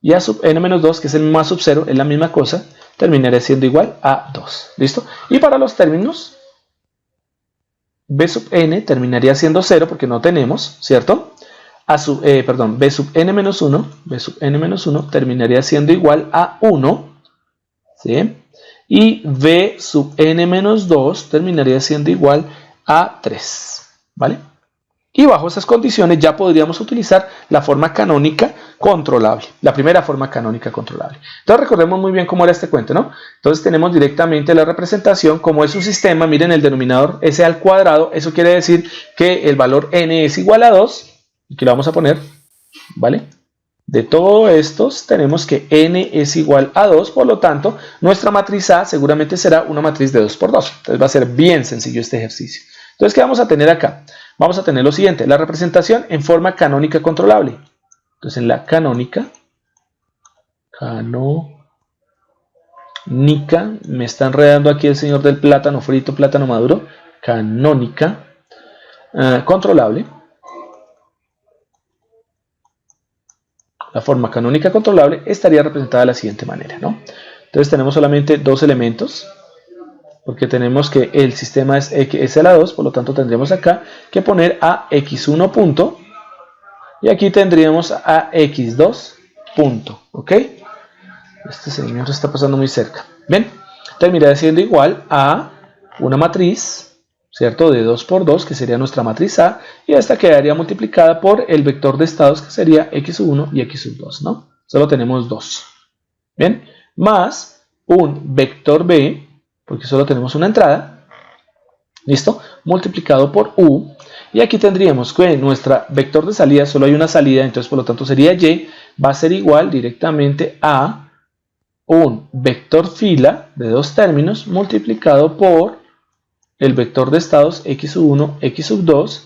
Y a sub n menos 2, que es el mismo a sub 0, es la misma cosa, terminará siendo igual a 2, ¿listo? Y para los términos, b sub n terminaría siendo 0 porque no tenemos, ¿cierto? B sub n menos 1 terminaría siendo igual a 1, ¿sí? Y b sub n menos 2 terminaría siendo igual a 3, ¿vale? Y bajo esas condiciones ya podríamos utilizar la forma canónica controlable, la primera forma canónica controlable. Entonces recordemos muy bien cómo era este cuento, ¿no? Entonces tenemos directamente la representación, como es un sistema, miren el denominador s al cuadrado, eso quiere decir que el valor n es igual a 2, y que lo vamos a poner, ¿vale? De todos estos tenemos que n es igual a 2, por lo tanto nuestra matriz A seguramente será una matriz de 2 por 2. Entonces va a ser bien sencillo este ejercicio. Entonces, ¿qué vamos a tener acá? Vamos a tener lo siguiente, la representación en forma canónica controlable. Entonces en la canónica, me está enredando aquí el señor del plátano frito, plátano maduro, canónica, controlable. La forma canónica controlable estaría representada de la siguiente manera, ¿no? Entonces tenemos solamente dos elementos, porque tenemos que el sistema es x a la 2, por lo tanto tendríamos acá que poner a x1 punto, y aquí tendríamos a x2 punto, ¿ok? Este señor está pasando muy cerca. Bien, terminaría siendo igual a una matriz, ¿cierto? De 2 por 2, que sería nuestra matriz A, y esta quedaría multiplicada por el vector de estados, que sería x1 y x2, ¿no? Solo tenemos 2. Bien, más un vector B, porque solo tenemos una entrada, ¿listo? Multiplicado por U, y aquí tendríamos que nuestra vector de salida, solo hay una salida, entonces por lo tanto sería Y, va a ser igual directamente a un vector fila de dos términos multiplicado por el vector de estados x1, x2,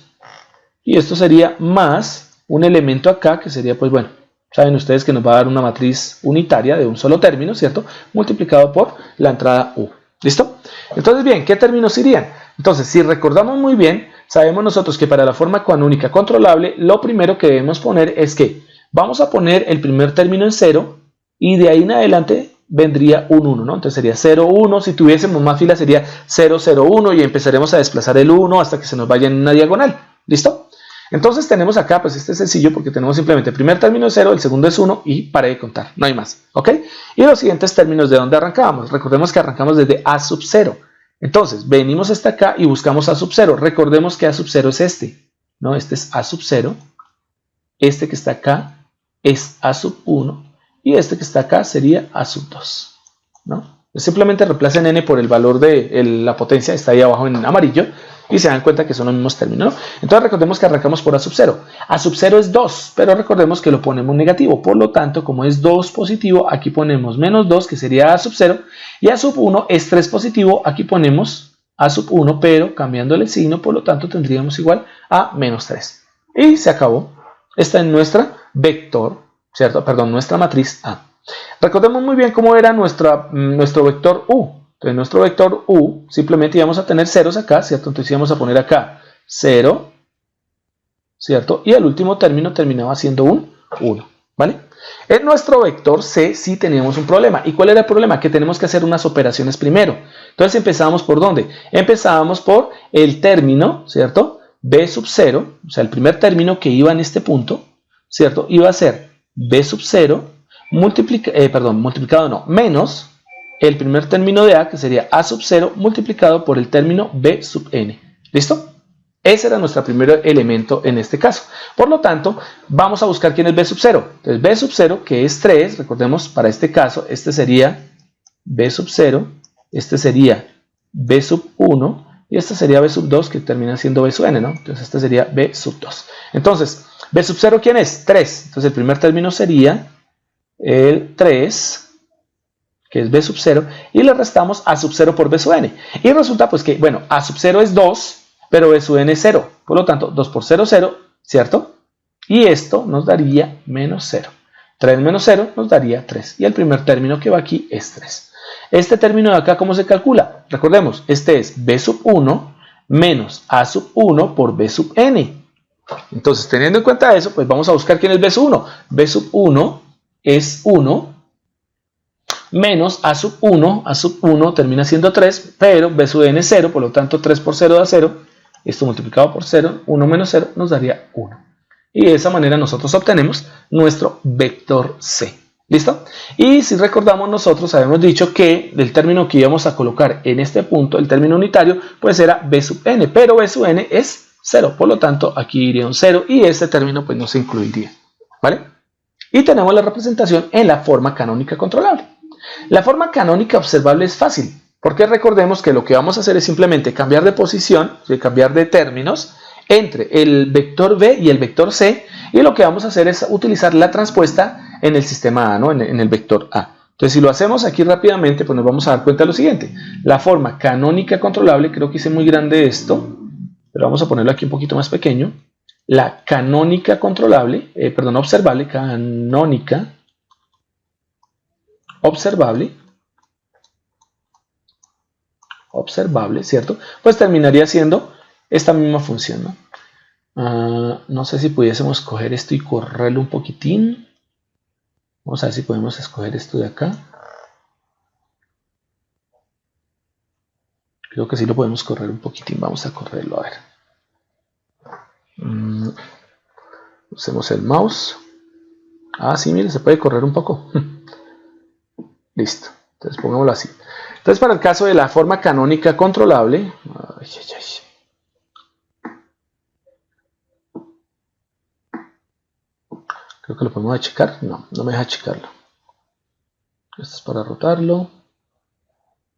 y esto sería más un elemento acá que sería, pues bueno, saben ustedes que nos va a dar una matriz unitaria de un solo término, ¿cierto? Multiplicado por la entrada U. ¿Listo? Entonces, bien, ¿qué términos irían? Entonces, si recordamos muy bien, sabemos nosotros que para la forma canónica controlable, lo primero que debemos poner es que vamos a poner el primer término en 0 y de ahí en adelante vendría un 1, ¿no? Entonces sería 0, 1, si tuviésemos más filas sería 0, 0, 1 y empezaremos a desplazar el 1 hasta que se nos vaya en una diagonal. ¿Listo? Entonces tenemos acá, pues este es sencillo porque tenemos simplemente el primer término es 0, el segundo es 1 y paré de contar, no hay más, ¿ok? Y los siguientes términos, ¿de dónde arrancábamos? Recordemos que arrancamos desde A sub 0. Entonces, venimos hasta acá y buscamos A sub 0. Recordemos que A sub 0 es este, ¿no? Este es A sub 0, este que está acá es A sub 1 y este que está acá sería A sub 2, ¿no? Simplemente reemplacen n por el valor de la potencia, está ahí abajo en amarillo, y se dan cuenta que son los mismos términos, ¿no? Entonces recordemos que arrancamos por A sub 0. A sub 0 es 2, pero recordemos que lo ponemos negativo. Por lo tanto, como es 2 positivo, aquí ponemos menos 2, que sería A sub 0. Y A sub 1 es 3 positivo, aquí ponemos A sub 1, pero cambiándole el signo, por lo tanto tendríamos igual a menos 3. Y se acabó. Esta es nuestra vector, ¿cierto? Perdón, nuestra matriz A. Recordemos muy bien cómo era nuestro vector U. Entonces nuestro vector U simplemente íbamos a tener ceros acá, ¿cierto? Entonces íbamos a poner acá 0, ¿cierto? Y el último término terminaba siendo un 1, ¿vale? En nuestro vector C sí teníamos un problema. ¿Y cuál era el problema? Que tenemos que hacer unas operaciones primero. Entonces empezábamos por ¿dónde? Empezábamos por el término, ¿cierto? B sub 0, o sea, el primer término que iba en este punto, ¿cierto? Iba a ser B sub 0 multiplicado no, menos el primer término de A, que sería A sub 0, multiplicado por el término B sub n. ¿Listo? Ese era nuestro primer elemento en este caso. Por lo tanto, vamos a buscar quién es B sub 0. Entonces, B sub 0, que es 3, recordemos, para este caso, este sería B sub 0, este sería B sub 1, y este sería B sub 2, que termina siendo B sub n, ¿no? Entonces, este sería B sub 2. Entonces, B sub 0, ¿quién es? 3. Entonces, el primer término sería el 3, que es B sub 0, y le restamos A sub 0 por B sub n. Y resulta pues que, bueno, A sub 0 es 2, pero B sub n es 0. Por lo tanto, 2 por 0, 0, ¿cierto? Y esto nos daría menos 0. 3 menos 0 nos daría 3. Y el primer término que va aquí es 3. Este término de acá, ¿cómo se calcula? Recordemos, este es B sub 1 menos A sub 1 por B sub n. Entonces, teniendo en cuenta eso, pues vamos a buscar quién es B sub 1. B sub 1 es 1 menos A sub 1 termina siendo 3, pero B sub n es 0, por lo tanto 3 por 0 da 0, esto multiplicado por 0, 1 menos 0 nos daría 1. Y de esa manera nosotros obtenemos nuestro vector C. ¿Listo? Y si recordamos, nosotros habíamos dicho que el término que íbamos a colocar en este punto, el término unitario, pues era B sub n, pero B sub n es 0, por lo tanto aquí iría un 0 y este término pues no se incluiría. ¿Vale? Y tenemos la representación en la forma canónica controlable. La forma canónica observable es fácil, porque recordemos que lo que vamos a hacer es simplemente cambiar de posición, cambiar de términos entre el vector B y el vector C, y lo que vamos a hacer es utilizar la transpuesta en el sistema A, ¿no? en el vector A. Entonces, si lo hacemos aquí rápidamente, pues nos vamos a dar cuenta de lo siguiente. La forma canónica controlable, creo que hice muy grande esto, pero vamos a ponerlo aquí un poquito más pequeño. La canónica controlable, observable, canónica observable, ¿cierto? Pues terminaría siendo esta misma función, ¿no? No sé si pudiésemos coger esto y correrlo un poquitín. Vamos a ver si podemos escoger esto de acá. Creo que sí lo podemos correr un poquitín. Vamos a correrlo, a ver. Usemos el mouse. Sí, mire, se puede correr un poco. Listo. Entonces pongámoslo así. Entonces, para el caso de la forma canónica controlable, creo que lo podemos achicar. No, no me deja achicarlo. Esto es para rotarlo.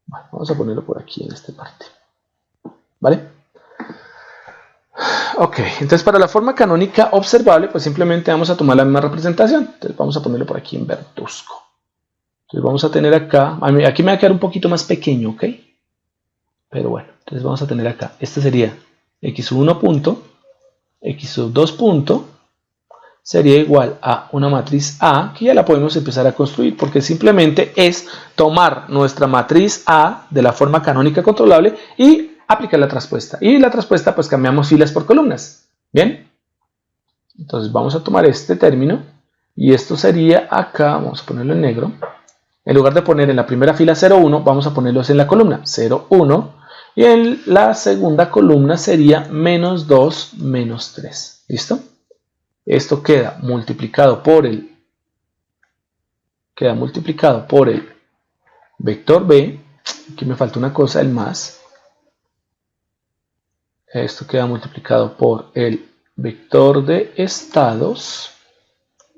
Bueno, vamos a ponerlo por aquí en esta parte. ¿vale? Ok, entonces para la forma canónica observable, pues simplemente vamos a tomar la misma representación. Entonces vamos a ponerlo por aquí en verduzco. Entonces vamos a tener acá, aquí me va a quedar un poquito más pequeño, ¿ok? Pero bueno, entonces vamos a tener acá, este sería x1 punto, x2 punto, sería igual a una matriz A, que ya la podemos empezar a construir, porque simplemente es tomar nuestra matriz A de la forma canónica controlable y aplicar la traspuesta. Y la traspuesta, pues cambiamos filas por columnas. ¿Bien? Entonces vamos a tomar este término, y esto sería acá, vamos a ponerlo en negro. En lugar de poner en la primera fila 0, 1, vamos a ponerlos en la columna 0, 1. Y en la segunda columna sería menos 2, menos 3. ¿Listo? Esto queda multiplicado por el vector B. Aquí me falta una cosa, el más. Esto queda multiplicado por el vector de estados,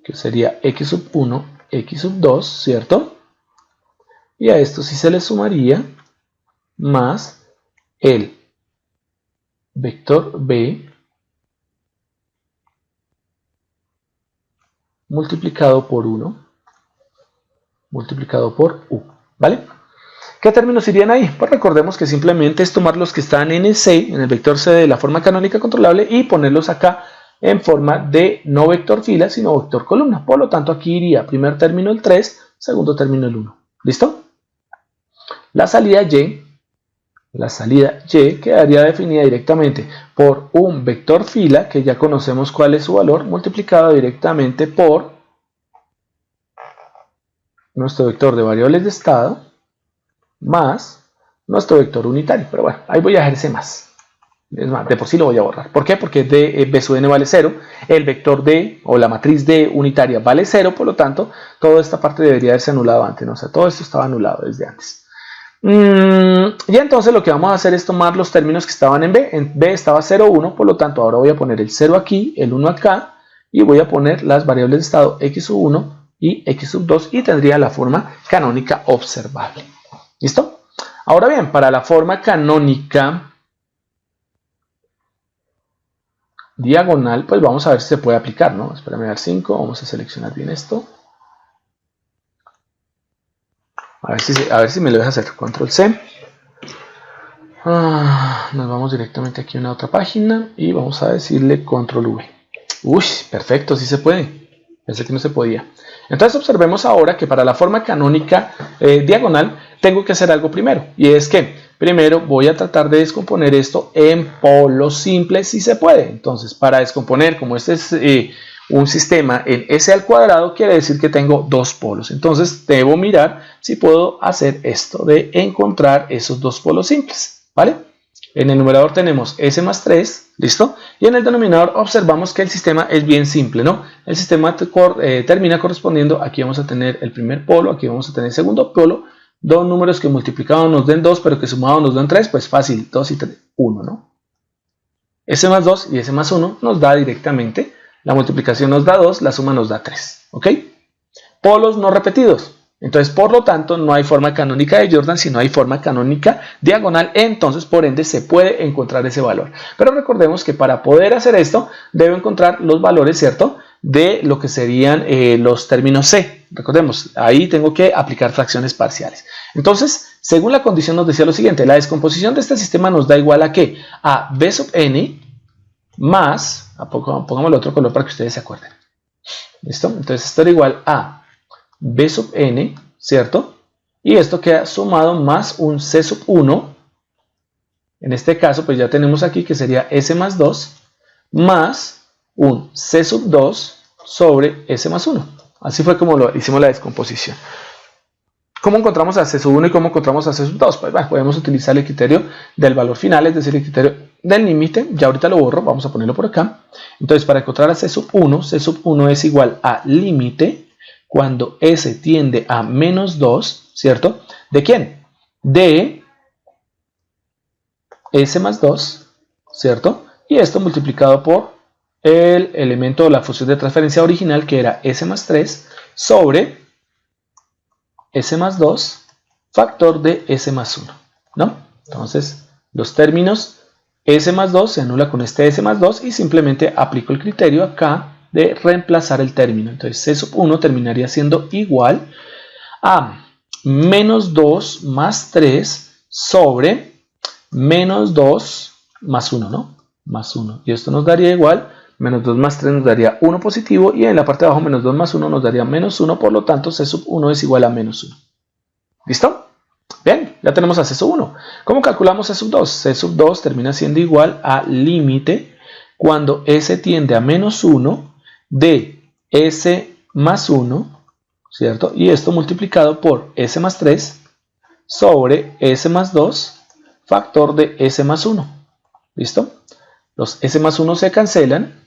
que sería x sub 1, x sub 2, ¿cierto? Y a esto sí se le sumaría más el vector B multiplicado por 1 multiplicado por u, ¿vale? ¿Qué términos irían ahí? Pues recordemos que simplemente es tomar los que están en el C, en el vector C de la forma canónica controlable, y ponerlos acá en forma de no vector fila, sino vector columna. Por lo tanto, aquí iría primer término el 3, segundo término el 1. ¿Listo? La salida Y quedaría definida directamente por un vector fila, que ya conocemos cuál es su valor, multiplicado directamente por nuestro vector de variables de estado, más nuestro vector unitario. Pero bueno, ahí voy a dejar ese más. Es más, de por sí lo voy a borrar. ¿Por qué? Porque b sub n vale 0, el vector d o la matriz d unitaria vale 0, por lo tanto, toda esta parte debería haberse anulado antes, ¿no? O sea, todo esto estaba anulado desde antes. Y entonces lo que vamos a hacer es tomar los términos que estaban en B. En B estaba 0, 1, por lo tanto, ahora voy a poner el 0 aquí, el 1 acá, y voy a poner las variables de estado x sub 1 y x sub 2, y tendría la forma canónica observable. ¿Listo? Ahora bien, para la forma canónica diagonal, pues vamos a ver si se puede aplicar, ¿no? Espérame, dar 5, vamos a seleccionar bien esto. A ver si me lo deja hacer. Control C. Nos vamos directamente aquí a una otra página y vamos a decirle Control V. Uy, perfecto, sí se puede. Pensé que no se podía. Entonces observemos ahora que para la forma canónica diagonal tengo que hacer algo primero. Y es que primero voy a tratar de descomponer esto en polos simples si se puede. Entonces para descomponer, como este es un sistema en S al cuadrado, quiere decir que tengo dos polos. Entonces debo mirar si puedo hacer esto de encontrar esos dos polos simples. ¿Vale? En el numerador tenemos S más 3, ¿listo? Y en el denominador observamos que el sistema es bien simple, ¿no? El sistema termina correspondiendo, aquí vamos a tener el primer polo, aquí vamos a tener el segundo polo, dos números que multiplicados nos den 2, pero que sumados nos den 3, pues fácil, 2 y 3, 1, ¿no? S más 2 y S más 1 nos da directamente, la multiplicación nos da 2, la suma nos da 3, ¿ok? Polos no repetidos. Entonces, por lo tanto, no hay forma canónica de Jordan, sino hay forma canónica diagonal. Entonces, por ende, se puede encontrar ese valor. Pero recordemos que para poder hacer esto, debo encontrar los valores, ¿cierto?, de lo que serían los términos C. Recordemos, ahí tengo que aplicar fracciones parciales. Entonces, según la condición nos decía lo siguiente, la descomposición de este sistema nos da igual a ¿qué? A B sub n más, pongámosle otro color para que ustedes se acuerden. ¿Listo? Entonces, esto era igual a B sub n, ¿cierto? Y esto queda sumado más un C sub 1. En este caso, pues ya tenemos aquí que sería S más 2 más un C sub 2 sobre S más 1. Así fue como hicimos la descomposición. ¿Cómo encontramos a C sub 1 y cómo encontramos a C sub 2? Pues bueno, podemos utilizar el criterio del valor final, es decir, el criterio del límite. Ya ahorita lo borro, vamos a ponerlo por acá. Entonces, para encontrar a C sub 1 es igual a límite cuando S tiende a menos 2, ¿cierto? ¿De quién? De S más 2, ¿cierto? Y esto multiplicado por el elemento de la función de transferencia original, que era S más 3, sobre S más 2, factor de S más 1, ¿no? Entonces, los términos S más 2 se anula con este S más 2 y simplemente aplico el criterio acá de reemplazar el término. Entonces C sub 1 terminaría siendo igual a menos 2 más 3 sobre menos 2 más 1, ¿no? Más 1. Y esto nos daría igual, menos 2 más 3 nos daría 1 positivo y en la parte de abajo menos 2 más 1 nos daría menos 1, por lo tanto C sub 1 es igual a menos 1. ¿Listo? Bien, ya tenemos a C sub 1. ¿Cómo calculamos C sub 2? C sub 2 termina siendo igual a límite cuando S tiende a menos 1 de S más 1, ¿cierto? Y esto multiplicado por S más 3 sobre S más 2 factor de S más 1. ¿Listo? Los S más 1 se cancelan.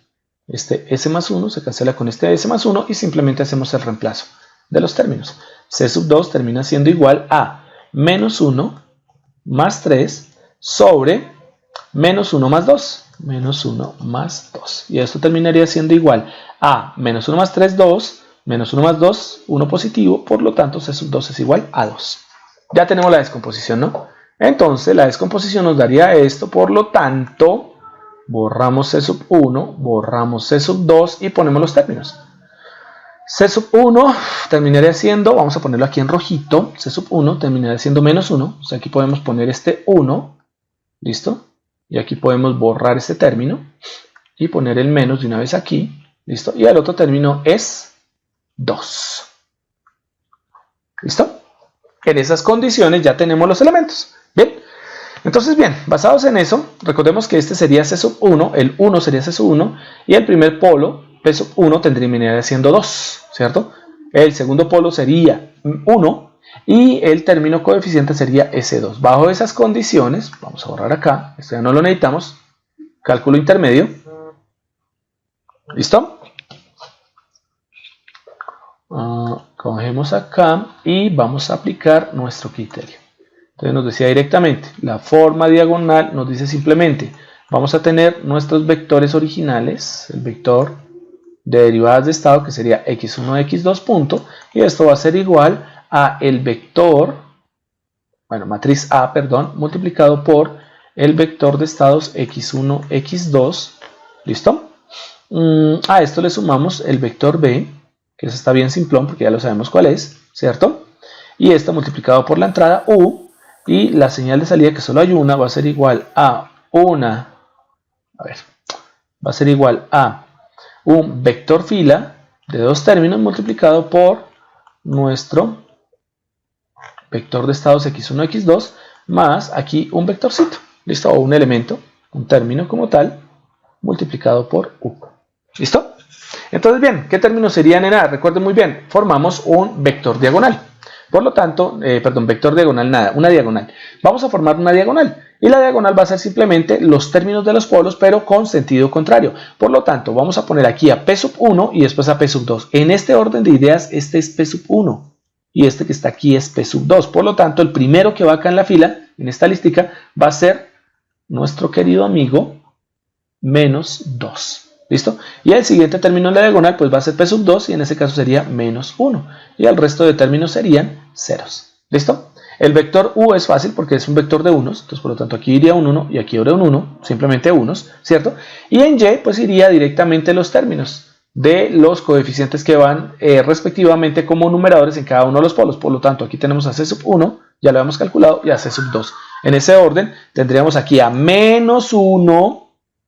Este S más 1 se cancela con este S más 1 y simplemente hacemos el reemplazo de los términos. C sub 2 termina siendo igual a menos 1 más 3 sobre menos 1 más 2. Menos 1 más 2. Y esto terminaría siendo igual a menos 1 más 3, 2. Menos 1 más 2, 1 positivo. Por lo tanto, C sub 2 es igual a 2. Ya tenemos la descomposición, ¿no? Entonces, la descomposición nos daría esto. Por lo tanto, borramos C sub 1, borramos C sub 2 y ponemos los términos. C sub 1 terminaría siendo, vamos a ponerlo aquí en rojito, C sub 1 terminaría siendo menos 1. O sea, aquí podemos poner este 1, ¿listo? Y aquí podemos borrar este término y poner el menos de una vez aquí, ¿listo? Y el otro término es 2. ¿Listo? En esas condiciones ya tenemos los elementos. Bien, entonces bien, basados en eso, recordemos que este sería C sub 1, el 1 sería C sub 1 y el primer polo, P sub 1, terminaría siendo 2, ¿cierto? El segundo polo sería 1 y el término coeficiente sería S2. Bajo esas condiciones, vamos a borrar acá, esto ya no lo necesitamos, cálculo intermedio. ¿Listo? Cogemos acá y vamos a aplicar nuestro criterio. Entonces nos decía directamente, la forma diagonal nos dice simplemente, vamos a tener nuestros vectores originales, el vector de derivadas de estado que sería x1, x2 punto, y esto va a ser igual a el vector, bueno, matriz A, perdón, multiplicado por el vector de estados x1, x2, ¿listo? A esto le sumamos el vector B, que eso está bien simplón porque ya lo sabemos cuál es, ¿cierto? Y esto multiplicado por la entrada U, y la señal de salida, que solo hay una, va a ser igual a va a ser igual a un vector fila de dos términos multiplicado por nuestro vector de estados x1, x2, más aquí un vectorcito, ¿listo? O un elemento, un término como tal, multiplicado por U. ¿Listo? Entonces, bien, ¿qué términos serían en A? Recuerden muy bien, formamos un vector diagonal. Por lo tanto, vector diagonal nada, una diagonal. Vamos a formar una diagonal. Y la diagonal va a ser simplemente los términos de los polos, pero con sentido contrario. Por lo tanto, vamos a poner aquí a P sub 1 y después a P sub 2. En este orden de ideas, este es P sub 1. Y este que está aquí es P sub 2. Por lo tanto, el primero que va acá en la fila, en esta listica, va a ser nuestro querido amigo menos 2. ¿Listo? Y el siguiente término en la diagonal pues va a ser P sub 2 y en ese caso sería menos 1. Y el resto de términos serían ceros. ¿Listo? El vector U es fácil porque es un vector de unos. Entonces por lo tanto aquí iría un 1 y aquí iría un 1. Simplemente unos, ¿cierto? Y en Y pues iría directamente los términos de los coeficientes que van respectivamente como numeradores en cada uno de los polos. Por lo tanto aquí tenemos a C sub 1, ya lo habíamos calculado, y a C sub 2. En ese orden tendríamos aquí a menos 1.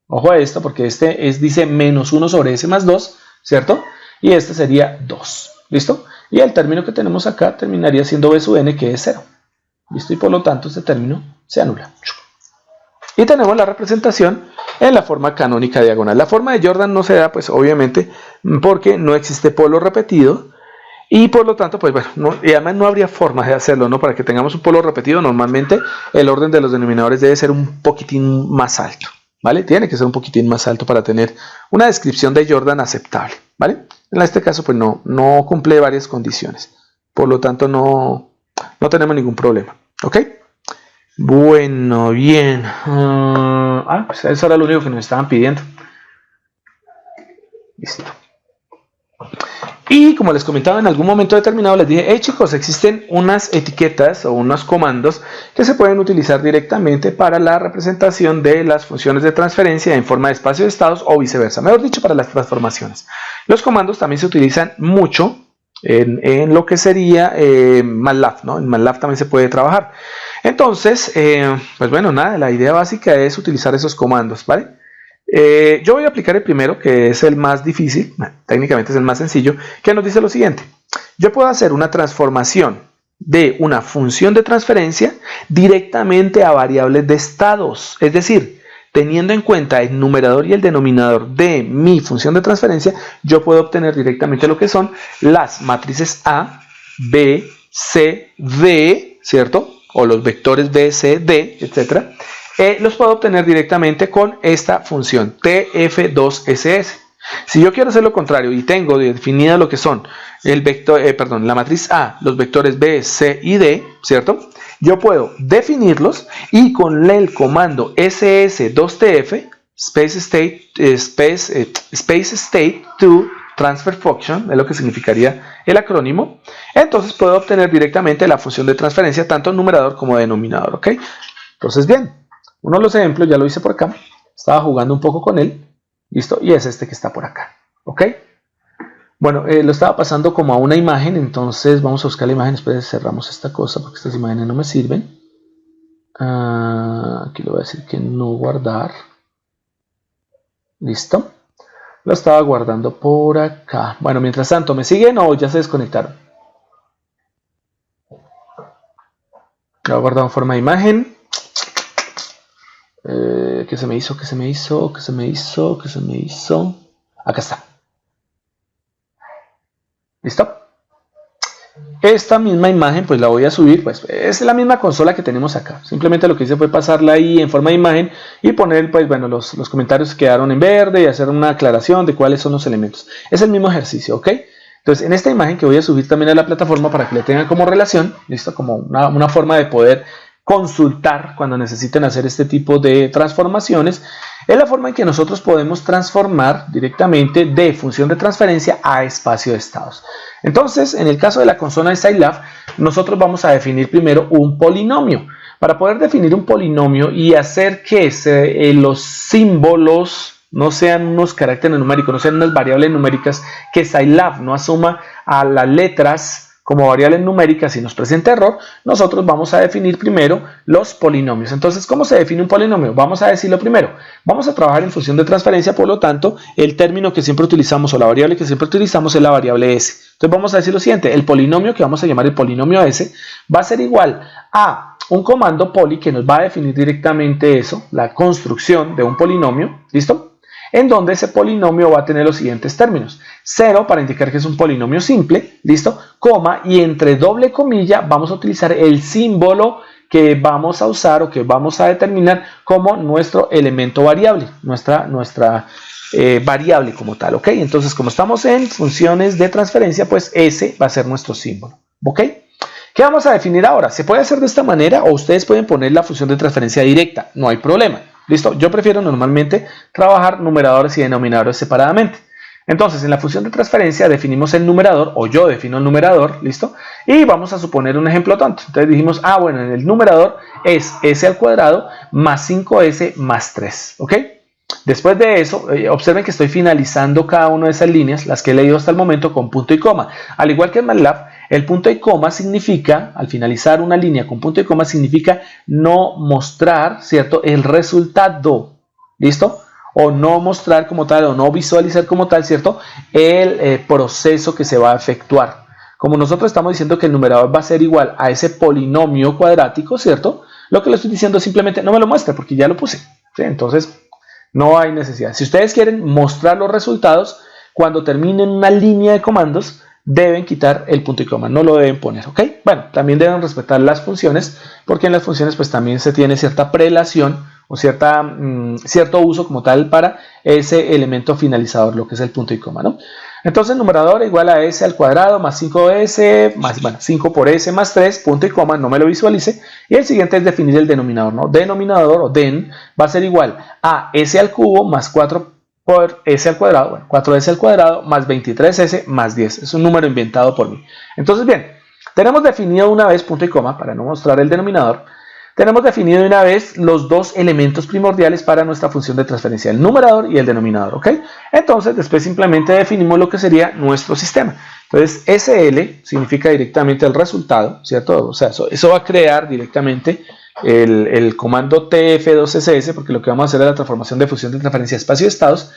Ojo a esto porque este dice menos 1 sobre S más 2, ¿cierto? Y este sería 2, ¿listo? Y el término que tenemos acá terminaría siendo B sub n, que es 0, ¿listo? Y por lo tanto este término se anula. Y tenemos la representación en la forma canónica diagonal. La forma de Jordan no se da, pues obviamente, porque no existe polo repetido. Y por lo tanto, pues bueno, y además no habría forma de hacerlo, ¿no? Para que tengamos un polo repetido, normalmente el orden de los denominadores debe ser un poquitín más alto. ¿Vale? Tiene que ser un poquitín más alto para tener una descripción de Jordan aceptable, ¿vale? En este caso, pues no cumple varias condiciones. Por lo tanto, no tenemos ningún problema, ¿ok? Bueno, bien. Pues eso era lo único que nos estaban pidiendo. Listo. Y como les comentaba en algún momento determinado, les dije, hey chicos, existen unas etiquetas o unos comandos que se pueden utilizar directamente para la representación de las funciones de transferencia en forma de espacio de estados o viceversa, mejor dicho, para las transformaciones. Los comandos también se utilizan mucho en lo que sería MATLAB, ¿no? En MATLAB también se puede trabajar. Entonces, pues bueno, nada, la idea básica es utilizar esos comandos, ¿vale? Yo voy a aplicar el primero, que es el más difícil, técnicamente es el más sencillo, que nos dice lo siguiente. Yo puedo hacer una transformación de una función de transferencia directamente a variables de estados, es decir, teniendo en cuenta el numerador y el denominador de mi función de transferencia, yo puedo obtener directamente lo que son las matrices A, B, C, D, ¿cierto? O los vectores B, C, D, etcétera. Los puedo obtener directamente con esta función TF2SS. Si yo quiero hacer lo contrario y tengo definida lo que son el vector, la matriz A, los vectores B, C y D, ¿cierto? Yo puedo definirlos y con el comando SS2TF, Space State to Transfer Function, es lo que significaría el acrónimo, entonces puedo obtener directamente la función de transferencia tanto numerador como denominador, ¿ok? Entonces, bien. Uno de los ejemplos, ya lo hice por acá, estaba jugando un poco con él, listo, y es este que está por acá, ¿ok? Bueno, lo estaba pasando como a una imagen, entonces vamos a buscar la imagen, después cerramos esta cosa porque estas imágenes no me sirven. Aquí le voy a decir que no guardar, listo, lo estaba guardando por acá. Bueno, mientras tanto, ¿me siguen o ya se desconectaron? Lo he guardado en forma de imagen. ¿Qué se me hizo? Acá está. ¿Listo? Esta misma imagen pues la voy a subir, pues es la misma consola que tenemos acá. Simplemente lo que hice fue pasarla ahí en forma de imagen y poner, pues bueno, los comentarios quedaron en verde y hacer una aclaración de cuáles son los elementos. Es el mismo ejercicio, ¿ok? Entonces, en esta imagen que voy a subir también a la plataforma para que le tengan como relación, ¿listo? Como una forma de poder consultar cuando necesiten hacer este tipo de transformaciones, es la forma en que nosotros podemos transformar directamente de función de transferencia a espacio de estados. Entonces, en el caso de la consola de Scilab, nosotros vamos a definir primero un polinomio. Para poder definir un polinomio y hacer que los símbolos no sean unos caracteres numéricos, no sean unas variables numéricas, que Scilab no asuma a las letras como variables numéricas y nos presenta error, nosotros vamos a definir primero los polinomios. Entonces, ¿cómo se define un polinomio? Vamos a decirlo primero. Vamos a trabajar en función de transferencia, por lo tanto, el término que siempre utilizamos o la variable que siempre utilizamos es la variable s. Entonces, vamos a decir lo siguiente. El polinomio que vamos a llamar el polinomio s va a ser igual a un comando poly que nos va a definir directamente eso, la construcción de un polinomio, ¿listo? En donde ese polinomio va a tener los siguientes términos. 0 para indicar que es un polinomio simple, ¿listo? Coma, y entre doble comilla vamos a utilizar el símbolo que vamos a usar o que vamos a determinar como nuestro elemento variable, nuestra variable como tal, ¿ok? Entonces, como estamos en funciones de transferencia, pues ese va a ser nuestro símbolo, ¿ok? ¿Qué vamos a definir ahora? Se puede hacer de esta manera o ustedes pueden poner la función de transferencia directa, no hay problema. ¿Listo? Yo prefiero normalmente trabajar numeradores y denominadores separadamente. Entonces, en la función de transferencia definimos el numerador, o yo defino el numerador, ¿listo? Y vamos a suponer un ejemplo tonto. Entonces dijimos, bueno, en el numerador es s al cuadrado más 5s más 3, ¿ok? Después de eso, observen que estoy finalizando cada una de esas líneas, las que he leído hasta el momento, con punto y coma. Al igual que en MATLAB, el punto y coma significa, al finalizar una línea con punto y coma, significa no mostrar, ¿cierto?, el resultado, ¿listo? O no mostrar como tal, o no visualizar como tal, ¿cierto?, el proceso que se va a efectuar. Como nosotros estamos diciendo que el numerador va a ser igual a ese polinomio cuadrático, ¿cierto? Lo que le estoy diciendo es simplemente no me lo muestre porque ya lo puse, ¿sí? Entonces, no hay necesidad. Si ustedes quieren mostrar los resultados, cuando terminen una línea de comandos, deben quitar el punto y coma, no lo deben poner, ¿ok? Bueno, también deben respetar las funciones, porque en las funciones pues también se tiene cierta prelación o cierto uso como tal para ese elemento finalizador, lo que es el punto y coma, ¿no? Entonces, numerador igual a s al cuadrado más 5s, más, bueno, 5 por s más 3, punto y coma, no me lo visualice. Y el siguiente es definir el denominador, ¿no? Denominador o den va a ser igual a s al cubo más 4 por s al cuadrado, bueno, 4s al cuadrado más 23s más 10. Es un número inventado por mí. Entonces, bien, tenemos definido una vez punto y coma para no mostrar el denominador. Tenemos definido una vez los dos elementos primordiales para nuestra función de transferencia, el numerador y el denominador, ¿ok? Entonces, después simplemente definimos lo que sería nuestro sistema. Entonces, SL significa directamente el resultado, ¿cierto? O sea, eso va a crear directamente el comando TF2SS, porque lo que vamos a hacer es la transformación de función de transferencia de espacio de estados.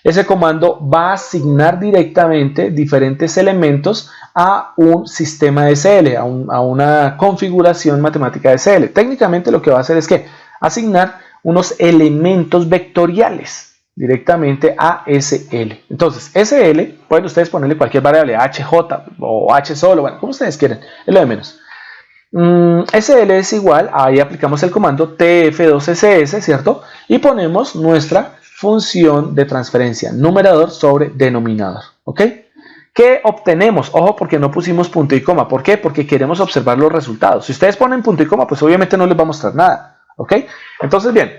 Ese comando va a asignar directamente diferentes elementos a un sistema de SL, a una configuración matemática de SL. Técnicamente lo que va a hacer es que asignar unos elementos vectoriales directamente a SL. Entonces, SL, pueden ustedes ponerle cualquier variable, HJ o H solo, bueno, como ustedes quieran, es lo de menos. SL es igual, ahí aplicamos el comando TF2SS, ¿cierto? Y ponemos nuestra función de transferencia, numerador sobre denominador, ¿ok? ¿Qué obtenemos? Ojo, porque no pusimos punto y coma. ¿Por qué? Porque queremos observar los resultados. Si ustedes ponen punto y coma, pues obviamente no les va a mostrar nada, ¿ok? Entonces, bien,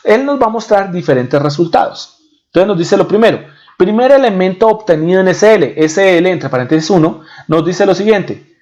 él nos va a mostrar diferentes resultados. Entonces nos dice lo primero. Primer elemento obtenido en SL, entre paréntesis 1, nos dice lo siguiente.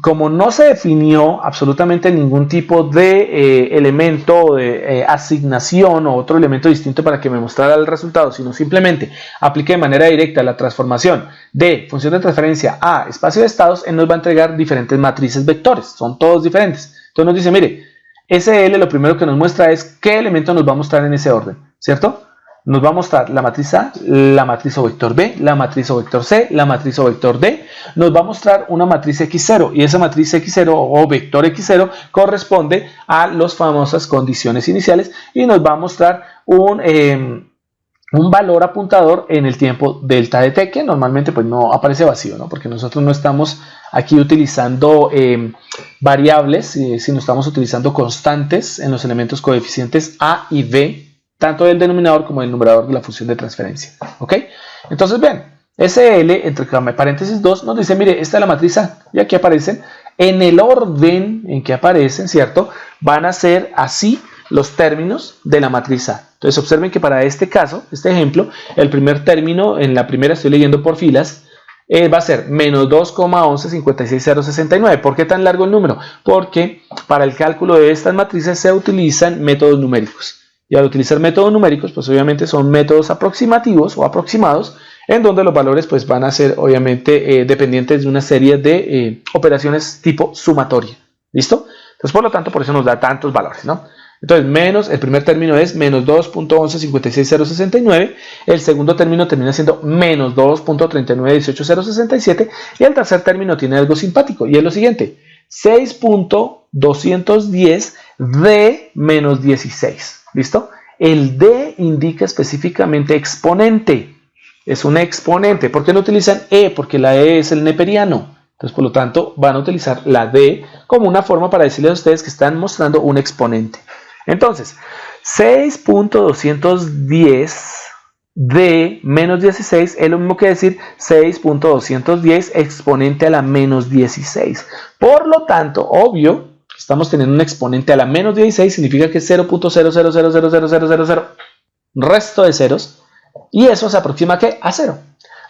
Como no se definió absolutamente ningún tipo de elemento de asignación o otro elemento distinto para que me mostrara el resultado, sino simplemente apliqué de manera directa la transformación de función de transferencia a espacio de estados, él nos va a entregar diferentes matrices vectores, son todos diferentes. Entonces nos dice, mire, SL lo primero que nos muestra es qué elemento nos va a mostrar en ese orden, ¿cierto? Nos va a mostrar la matriz A, la matriz o vector B, la matriz o vector C, la matriz o vector D. Nos va a mostrar una matriz X0 y esa matriz X0 o vector X0 corresponde a las famosas condiciones iniciales y nos va a mostrar un valor apuntador en el tiempo delta de t, que normalmente pues no aparece vacío, ¿no? Porque nosotros no estamos aquí utilizando variables, sino estamos utilizando constantes en los elementos coeficientes A y B, tanto del denominador como del numerador de la función de transferencia, ¿ok? Entonces, bien, SL, entre paréntesis 2, nos dice, mire, esta es la matriz A, y aquí aparecen, en el orden en que aparecen, ¿cierto? Van a ser así los términos de la matriz A. Entonces, observen que para este caso, este ejemplo, el primer término, en la primera estoy leyendo por filas, va a ser menos 2,1156,069. ¿Por qué tan largo el número? Porque para el cálculo de estas matrices se utilizan métodos numéricos. Y al utilizar métodos numéricos, pues obviamente son métodos aproximativos o aproximados, en donde los valores pues van a ser obviamente dependientes de una serie de operaciones tipo sumatoria. ¿Listo? Entonces, por lo tanto, por eso nos da tantos valores, ¿no? Entonces, el primer término es menos 2,1156,069, el segundo término termina siendo menos 2,3918,067 y el tercer término tiene algo simpático y es lo siguiente, 6,210 de menos 16. ¿Listo? El D indica específicamente exponente. Es un exponente. ¿Por qué no utilizan E? Porque la E es el neperiano. Entonces, por lo tanto, van a utilizar la D como una forma para decirles a ustedes que están mostrando un exponente. Entonces, 6,210 de menos 16 es lo mismo que decir 6,210 exponente a la menos 16. Por lo tanto, obvio, estamos teniendo un exponente a la menos 16, significa que es 0.0000000, resto de ceros, y eso se aproxima ¿a qué? A 0.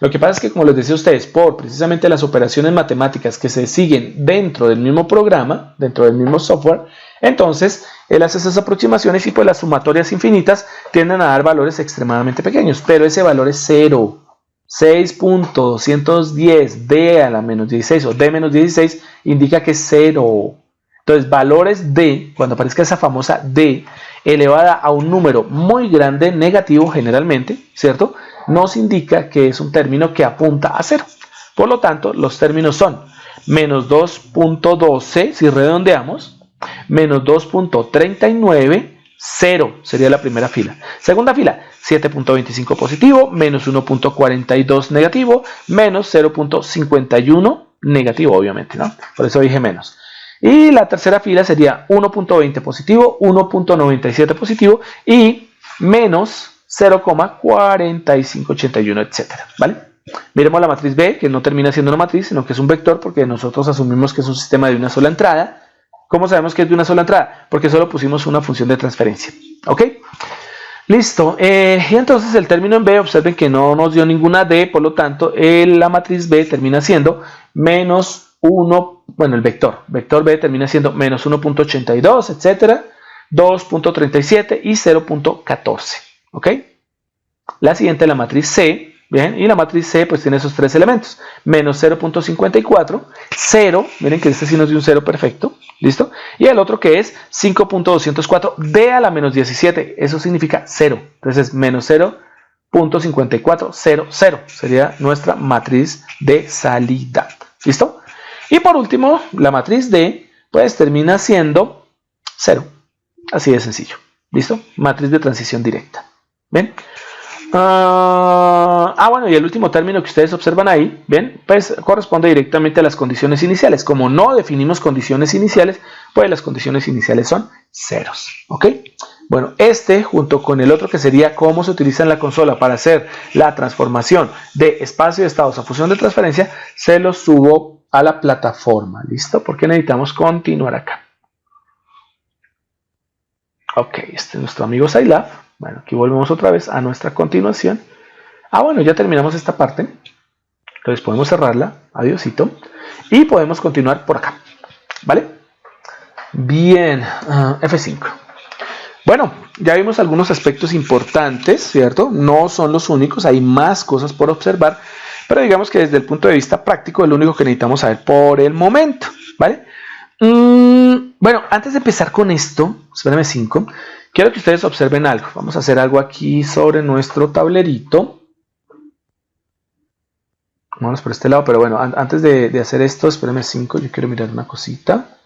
Lo que pasa es que, como les decía a ustedes, por precisamente las operaciones matemáticas que se siguen dentro del mismo programa, dentro del mismo software, entonces él hace esas aproximaciones y pues las sumatorias infinitas tienden a dar valores extremadamente pequeños, pero ese valor es 0. 6,210 de a la menos 16 o de menos 16 indica que es 0. Entonces, valores de, cuando aparezca esa famosa d elevada a un número muy grande, negativo generalmente, ¿cierto? Nos indica que es un término que apunta a 0. Por lo tanto, los términos son menos 2.12, si redondeamos, menos 2.39, 0 sería la primera fila. Segunda fila, 7.25 positivo, menos 1.42 negativo, menos 0.51 negativo, obviamente, ¿no? Por eso dije menos. Y la tercera fila sería 1.20 positivo, 1.97 positivo y menos 0,4581, etcétera, ¿vale? Miremos la matriz B, que no termina siendo una matriz, sino que es un vector, porque nosotros asumimos que es un sistema de una sola entrada. ¿Cómo sabemos que es de una sola entrada? Porque solo pusimos una función de transferencia, ¿ok? Listo, y entonces el término en B, observen que no nos dio ninguna D, por lo tanto la matriz B termina siendo menos 1, bueno, el vector B termina siendo menos 1.82, etcétera, 2.37 y 0.14, ¿ok? La siguiente, la matriz C, bien, y la matriz C pues tiene esos tres elementos, menos 0.54, 0, miren que este sí nos dio un 0 perfecto, ¿listo? Y el otro que es 5.204 d a la menos 17, eso significa 0, entonces menos 0.5400 sería nuestra matriz de salida, ¿listo? Y por último, la matriz D pues termina siendo 0, así de sencillo, ¿listo? Matriz de transición directa, ¿ven? Bueno, y el último término que ustedes observan ahí, ¿ven? Pues corresponde directamente a las condiciones iniciales. Como no definimos condiciones iniciales, pues las condiciones iniciales son ceros, ¿ok? Bueno, este junto con el otro que sería cómo se utiliza en la consola para hacer la transformación de espacio de estados a función de transferencia, se los subo a la plataforma, ¿listo? Porque necesitamos continuar acá. Ok, este es nuestro amigo Scilab. Bueno, aquí volvemos otra vez a nuestra continuación. Bueno, ya terminamos esta parte. Entonces podemos cerrarla. Adiósito. Y podemos continuar por acá. ¿Vale? Bien. F5. Bueno, ya vimos algunos aspectos importantes, ¿cierto? No son los únicos. Hay más cosas por observar. Pero digamos que desde el punto de vista práctico es lo único que necesitamos saber por el momento. ¿Vale? Bueno, antes de empezar con esto, espérame 5, quiero que ustedes observen algo. Vamos a hacer algo aquí sobre nuestro tablerito. Vamos por este lado, pero bueno, antes de hacer esto, espérame 5, yo quiero mirar una cosita.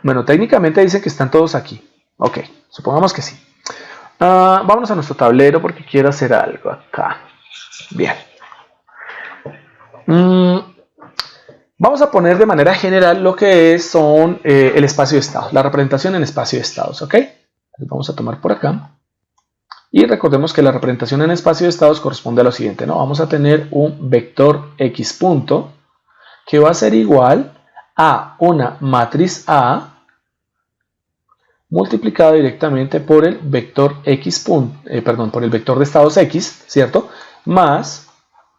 Bueno, técnicamente dicen que están todos aquí. Ok, supongamos que sí. Vámonos a nuestro tablero porque quiero hacer algo acá. Bien. Vamos a poner de manera general lo que son el espacio de estados, la representación en espacio de estados, ¿ok? Entonces vamos a tomar por acá. Y recordemos que la representación en espacio de estados corresponde a lo siguiente, ¿no? Vamos a tener un vector x punto que va a ser igual a una matriz A multiplicado directamente por el vector x punto, por el vector de estados x, ¿cierto? Más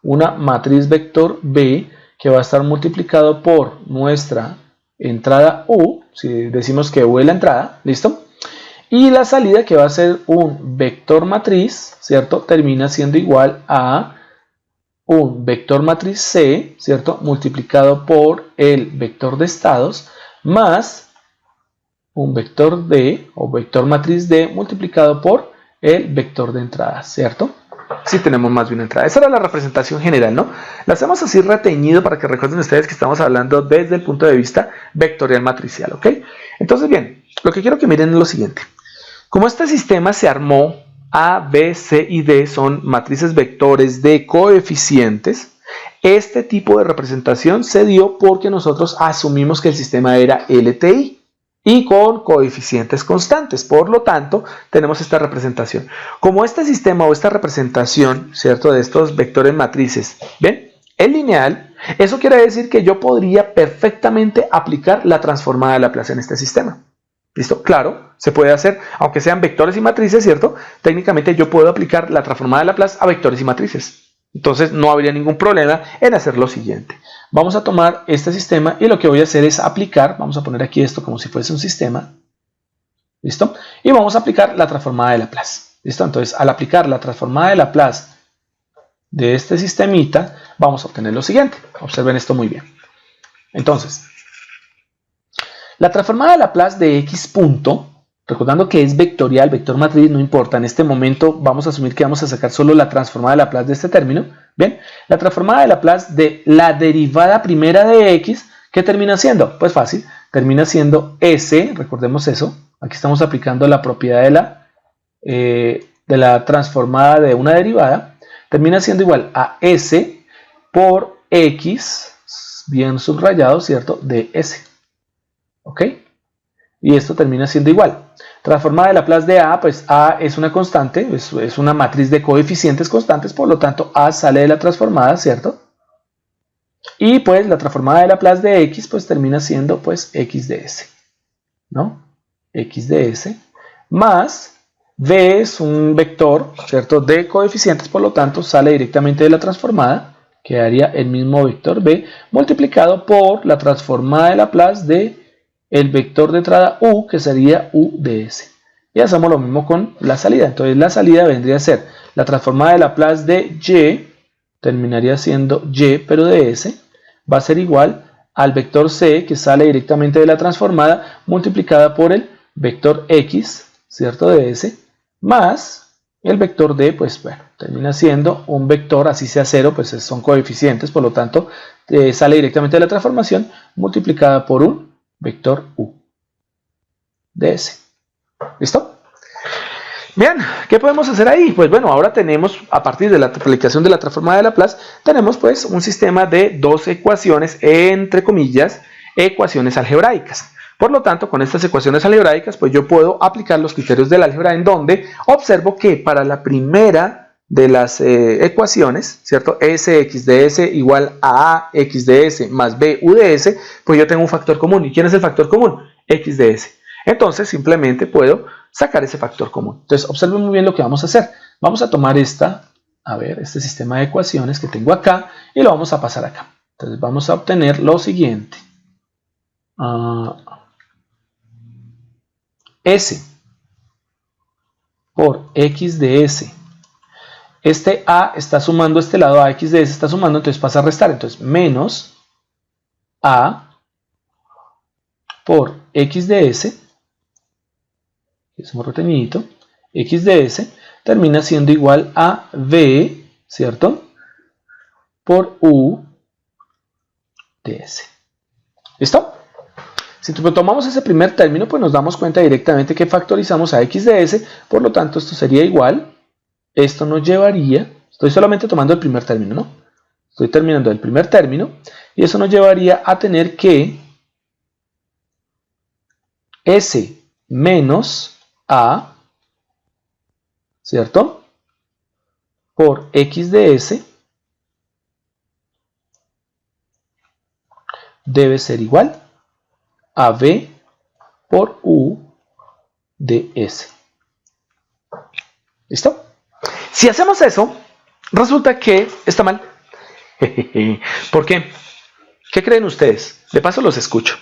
una matriz vector B que va a estar multiplicado por nuestra entrada U, si decimos que U es la entrada, ¿listo? Y la salida que va a ser un vector matriz, ¿cierto? Termina siendo igual a un vector matriz C, ¿cierto? Multiplicado por el vector de estados más un vector D o vector matriz D multiplicado por el vector de entrada, ¿cierto? Si tenemos más de una entrada. Esa era la representación general, ¿no? La hacemos así reteñido para que recuerden ustedes que estamos hablando desde el punto de vista vectorial matricial, ¿ok? Entonces, bien, lo que quiero que miren es lo siguiente. Como este sistema se armó, A, B, C y D son matrices vectores de coeficientes, este tipo de representación se dio porque nosotros asumimos que el sistema era LTI y con coeficientes constantes. Por lo tanto, tenemos esta representación. Como este sistema o esta representación, ¿cierto?, de estos vectores matrices, ¿ven?, es lineal, eso quiere decir que yo podría perfectamente aplicar la transformada de Laplace en este sistema. ¿Listo? Claro, se puede hacer, aunque sean vectores y matrices, ¿cierto? Técnicamente yo puedo aplicar la transformada de Laplace a vectores y matrices. Entonces no habría ningún problema en hacer lo siguiente. Vamos a tomar este sistema y lo que voy a hacer es aplicar, vamos a poner aquí esto como si fuese un sistema, ¿listo? Y vamos a aplicar la transformada de Laplace, ¿listo? Entonces al aplicar la transformada de Laplace de este sistemita, vamos a obtener lo siguiente. Observen esto muy bien. Entonces, la transformada de Laplace de x punto, recordando que es vectorial, vector matriz, no importa, en este momento vamos a asumir que vamos a sacar solo la transformada de Laplace de este término. Bien, la transformada de Laplace de la derivada primera de x, ¿qué termina siendo? Pues fácil, termina siendo s, recordemos eso, aquí estamos aplicando la propiedad de la transformada de una derivada, termina siendo igual a s por x, bien subrayado, ¿cierto?, de s. ¿Ok? Y esto termina siendo igual. Transformada de Laplace de A, pues A es una constante, es una matriz de coeficientes constantes, por lo tanto A sale de la transformada, ¿cierto? Y pues la transformada de Laplace de X, pues termina siendo pues X de S, ¿no? X de S, más B es un vector, ¿cierto?, de coeficientes, por lo tanto sale directamente de la transformada, quedaría el mismo vector B multiplicado por la transformada de Laplace de el vector de entrada U, que sería U de S. Y hacemos lo mismo con la salida. Entonces la salida vendría a ser la transformada de Laplace de Y, terminaría siendo Y, pero de S, va a ser igual al vector C, que sale directamente de la transformada, multiplicada por el vector X, ¿cierto?, de S, más el vector D, pues bueno, termina siendo un vector, así sea 0, pues son coeficientes, por lo tanto, sale directamente de la transformación, multiplicada por un vector U de S. ¿Listo? Bien, ¿qué podemos hacer ahí? Pues bueno, ahora tenemos, a partir de la aplicación de la transformada de Laplace, tenemos pues un sistema de dos ecuaciones, entre comillas, ecuaciones algebraicas. Por lo tanto, con estas ecuaciones algebraicas, pues yo puedo aplicar los criterios del álgebra, en donde observo que para la primera de las ecuaciones, ¿cierto?, Sx de S igual a X de S más B U de S, pues yo tengo un factor común. ¿Y quién es el factor común? X de S. Entonces, simplemente puedo sacar ese factor común. Entonces, observen muy bien lo que vamos a hacer. Vamos a tomar este sistema de ecuaciones que tengo acá y lo vamos a pasar acá. Entonces, vamos a obtener lo siguiente. S por X de S. Este A está sumando este lado, a X de S está sumando, entonces pasa a restar. Entonces, menos A por X de S, es un retenidito, X de S, termina siendo igual a V, ¿cierto?, por U de S. ¿Listo? Si tomamos ese primer término, pues nos damos cuenta directamente que factorizamos a X de S, por lo tanto esto sería igual, esto nos llevaría, estoy solamente tomando el primer término, ¿no? Estoy terminando el primer término, y eso nos llevaría a tener que S menos A, ¿cierto?, por X de S debe ser igual a V por U de S. ¿Listo? Si hacemos eso, resulta que está mal. ¿Por qué? ¿Qué creen ustedes? De paso los escucho.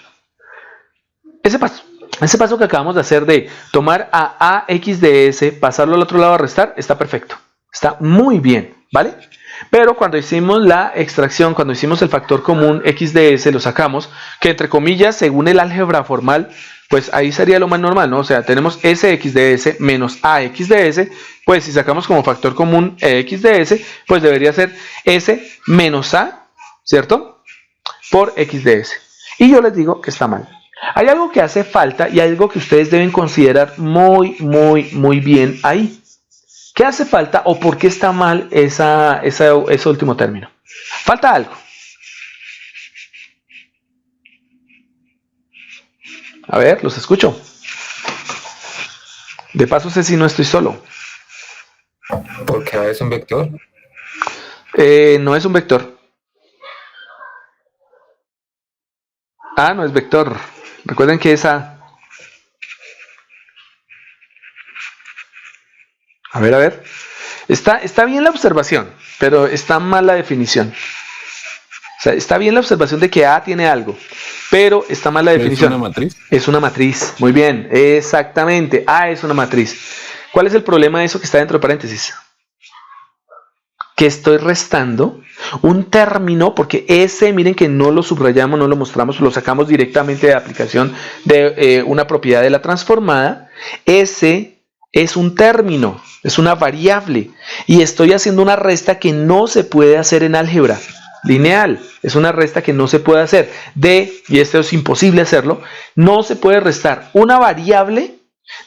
Ese paso que acabamos de hacer de tomar a AX de S, pasarlo al otro lado a restar, está perfecto. Está muy bien, ¿vale? Pero cuando hicimos la extracción, cuando hicimos el factor común X de S, lo sacamos, que entre comillas, según el álgebra formal, pues ahí sería lo más normal, ¿no? O sea, tenemos Sx de S menos AX de S, pues si sacamos como factor común X de S, pues debería ser S menos A, ¿cierto?, por X de S. Y yo les digo que está mal. Hay algo que hace falta y algo que ustedes deben considerar muy bien ahí. ¿Qué hace falta o por qué está mal ese último término? Falta algo. A ver, los escucho. De paso sé si no estoy solo. ¿Porque A es un vector? No es un vector. A no es vector. Recuerden que es A. A ver. Está bien la observación, pero está mal la definición. O sea, está bien la observación de que A tiene algo, pero está mal la definición. ¿Es una matriz? Es una matriz. Muy bien, exactamente. A es una matriz. ¿Cuál es el problema de eso que está dentro de paréntesis? Que estoy restando un término, porque ese, miren que no lo subrayamos, no lo mostramos, lo sacamos directamente de aplicación de una propiedad de la transformada. Ese es un término, es una variable, y estoy haciendo una resta que no se puede hacer en álgebra lineal. Es una resta que no se puede hacer y esto es imposible hacerlo, no se puede restar una variable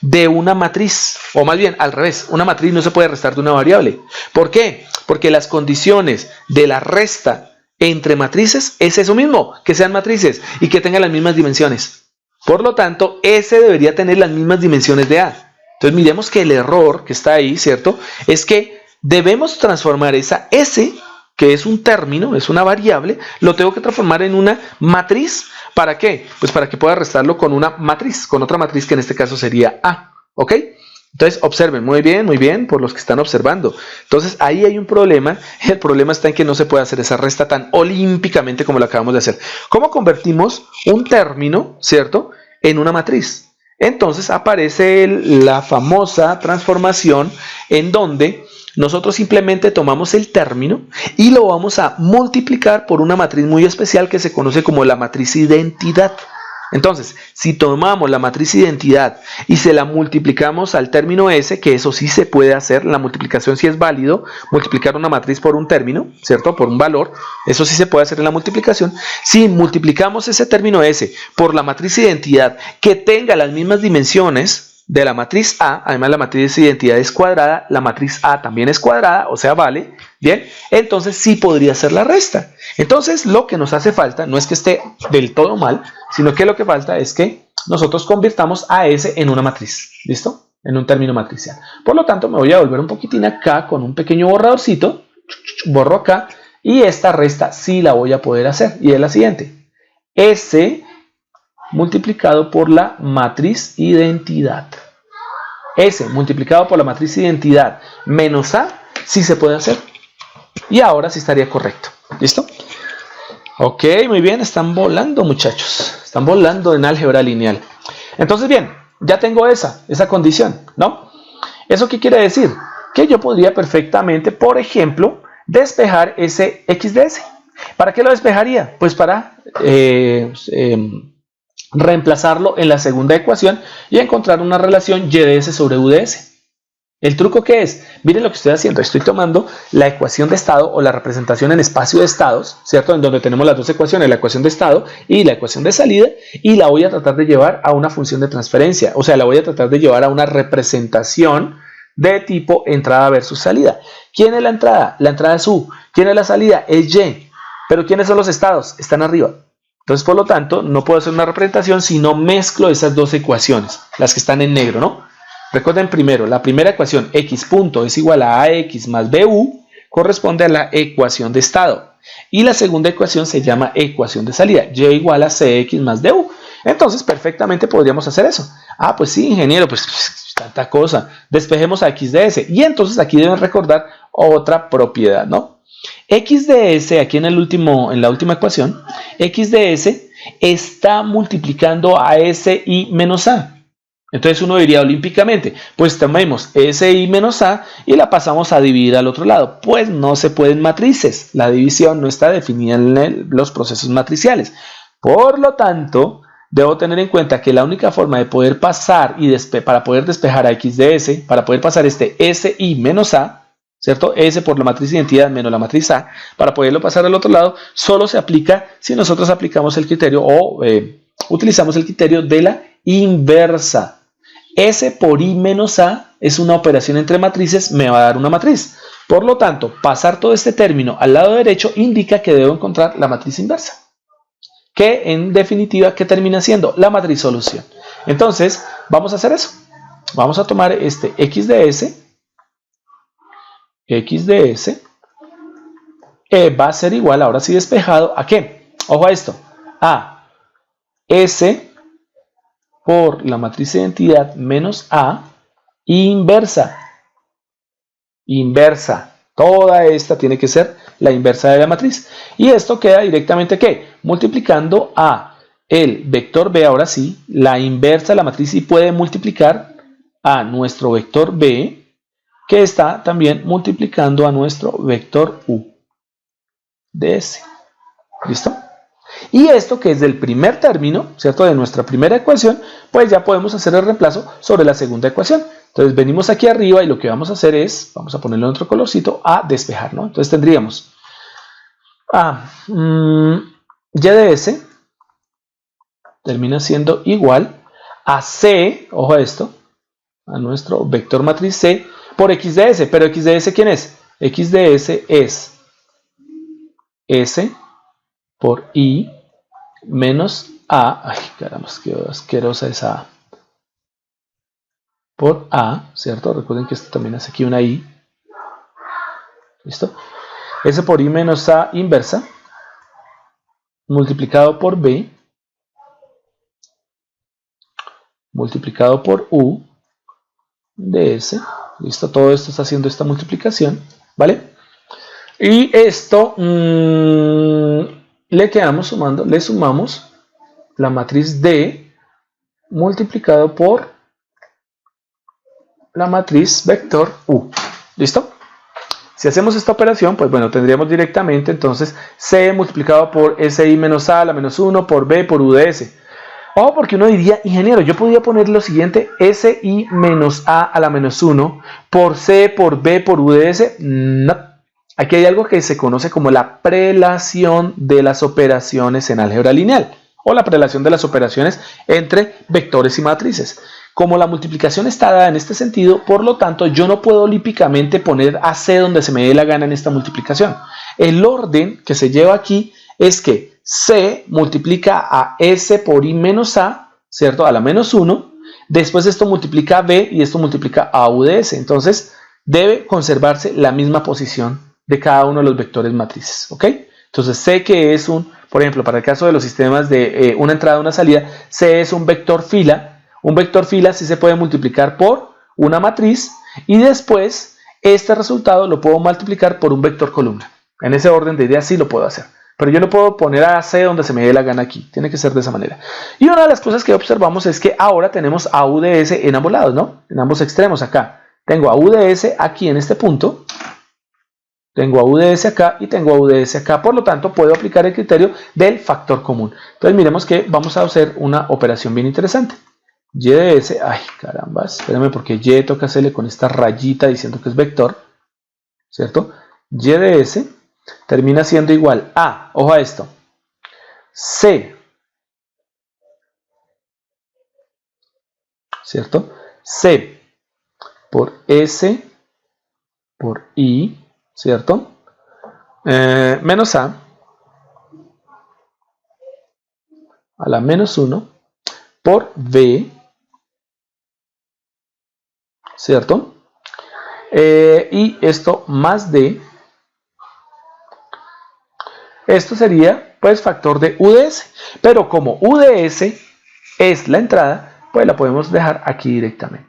de una matriz, o más bien al revés, una matriz no se puede restar de una variable. ¿Por qué? Porque las condiciones de la resta entre matrices es eso mismo, que sean matrices y que tengan las mismas dimensiones. Por lo tanto, S debería tener las mismas dimensiones de A. Entonces miremos que el error que está ahí, ¿cierto?, es que debemos transformar esa S, que es un término, es una variable, lo tengo que transformar en una matriz. ¿Para qué? Pues para que pueda restarlo con una matriz, con otra matriz que en este caso sería A. ¿Ok? Entonces, observen, muy bien por los que están observando. Entonces, ahí hay un problema. El problema está en que no se puede hacer esa resta tan olímpicamente como lo acabamos de hacer. ¿Cómo convertimos un término, cierto, en una matriz? Entonces, aparece la famosa transformación en donde nosotros simplemente tomamos el término y lo vamos a multiplicar por una matriz muy especial que se conoce como la matriz identidad. Entonces, si tomamos la matriz identidad y se la multiplicamos al término S, que eso sí se puede hacer, la multiplicación sí es válido, multiplicar una matriz por un término, ¿cierto? Por un valor, eso sí se puede hacer en la multiplicación. Si multiplicamos ese término S por la matriz identidad que tenga las mismas dimensiones de la matriz A, además la matriz de identidad es cuadrada, la matriz A también es cuadrada, o sea, vale, bien, entonces sí podría ser la resta. Entonces lo que nos hace falta no es que esté del todo mal, sino que lo que falta es que nosotros convirtamos a S en una matriz, ¿listo? En un término matricial. Por lo tanto, me voy a volver un poquitín acá con un pequeño borradorcito, borro acá, y esta resta sí la voy a poder hacer, y es la siguiente. S multiplicado por la matriz identidad. S multiplicado por la matriz identidad menos A, sí se puede hacer. Y ahora sí estaría correcto. ¿Listo? Ok, muy bien. Están volando, muchachos. Están volando en álgebra lineal. Entonces, bien, ya tengo esa condición, ¿no? ¿Eso qué quiere decir? Que yo podría perfectamente, por ejemplo, despejar ese x de s. ¿Para qué lo despejaría? Pues para reemplazarlo en la segunda ecuación y encontrar una relación y de s sobre u de s. ¿El truco qué es? Miren lo que estoy haciendo. Estoy tomando la ecuación de estado o la representación en espacio de estados, ¿cierto? En donde tenemos las dos ecuaciones, la ecuación de estado y la ecuación de salida, y la voy a tratar de llevar a una función de transferencia. O sea, la voy a tratar de llevar a una representación de tipo entrada versus salida. ¿Quién es la entrada? La entrada es u. ¿Quién es la salida? Es y. ¿Pero quiénes son los estados? Están arriba. Entonces, por lo tanto, no puedo hacer una representación si no mezclo esas dos ecuaciones, las que están en negro, ¿no? Recuerden primero, la primera ecuación, x punto es igual a ax más bu, corresponde a la ecuación de estado. Y la segunda ecuación se llama ecuación de salida, y igual a cx más du. Entonces, perfectamente podríamos hacer eso. Ah, pues sí, ingeniero, pues tanta cosa. Despejemos a x de s. Y entonces aquí deben recordar otra propiedad, ¿no? X de s, aquí en la última ecuación, x de s está multiplicando a si menos a. Entonces uno diría olímpicamente, pues tomemos si menos a y la pasamos a dividir al otro lado. Pues no se pueden matrices, la división no está definida en los procesos matriciales. Por lo tanto, debo tener en cuenta que la única forma de poder pasar para poder despejar a x de s, para poder pasar este si menos a, ¿cierto? S por la matriz identidad menos la matriz A, para poderlo pasar al otro lado, solo se aplica si nosotros aplicamos el criterio o utilizamos el criterio de la inversa. S por I menos A es una operación entre matrices, me va a dar una matriz. Por lo tanto, pasar todo este término al lado derecho indica que debo encontrar la matriz inversa. Que en definitiva, ¿qué termina siendo? La matriz solución. Entonces, vamos a hacer eso. Vamos a tomar este x de s va a ser igual, ahora sí despejado, ¿a qué? Ojo a esto, a S por la matriz de identidad menos A inversa. Toda esta tiene que ser la inversa de la matriz. Y esto queda directamente, ¿qué? Multiplicando a el vector B, ahora sí, la inversa de la matriz sí puede multiplicar a nuestro vector B, que está también multiplicando a nuestro vector u de S. ¿Listo? Y esto que es del primer término, ¿cierto? De nuestra primera ecuación, pues ya podemos hacer el reemplazo sobre la segunda ecuación. Entonces venimos aquí arriba y lo que vamos a hacer es, vamos a ponerle otro colorcito, a despejar, ¿no? Entonces tendríamos y de S termina siendo igual a C, ojo a esto, a nuestro vector matriz C, por x de s. ¿Pero x de s quién es? X de s es s por i menos a. Ay, caramba, qué asquerosa esa a. Por a, ¿cierto? Recuerden que esto también hace aquí una i. ¿Listo? S por i menos a inversa multiplicado por b multiplicado por u de S. Listo, todo esto está haciendo esta multiplicación, ¿vale? Y esto le sumamos la matriz D multiplicado por la matriz vector U. ¿Listo? Si hacemos esta operación, pues bueno, tendríamos directamente entonces C multiplicado por SI menos A a la menos 1 por B por U de S. Ojo, porque uno diría, ingeniero, yo podría poner lo siguiente, SI menos A a la menos 1 por C por B por U de S. No. Aquí hay algo que se conoce como la prelación de las operaciones en álgebra lineal o la prelación de las operaciones entre vectores y matrices. Como la multiplicación está dada en este sentido, por lo tanto, yo no puedo olímpicamente poner a C donde se me dé la gana en esta multiplicación. El orden que se lleva aquí es que C multiplica a S por I menos A, ¿cierto? A la menos 1. Después esto multiplica a B y esto multiplica a U de S. Entonces, debe conservarse la misma posición de cada uno de los vectores matrices, ¿ok? Entonces, C que es por ejemplo, para el caso de los sistemas de una entrada y una salida, C es un vector fila. Un vector fila sí se puede multiplicar por una matriz y después este resultado lo puedo multiplicar por un vector columna. En ese orden de ideas sí lo puedo hacer. Pero yo no puedo poner a C donde se me dé la gana aquí. Tiene que ser de esa manera. Y una de las cosas que observamos es que ahora tenemos a U de S en ambos lados, ¿no? En ambos extremos acá. Tengo a U de S aquí en este punto. Tengo a U de S acá y tengo a U de S acá. Por lo tanto, puedo aplicar el criterio del factor común. Entonces, miremos que vamos a hacer una operación bien interesante. Y de S, ay caramba, espérame porque Y toca hacerle con esta rayita diciendo que es vector, ¿cierto? Y de S termina siendo igual a, ojo a esto, C, ¿cierto? C por S por I, ¿cierto? Menos A la menos 1 por V, ¿cierto? Y esto más D, esto sería pues factor de U de S, pero como U de S es la entrada, pues la podemos dejar aquí directamente.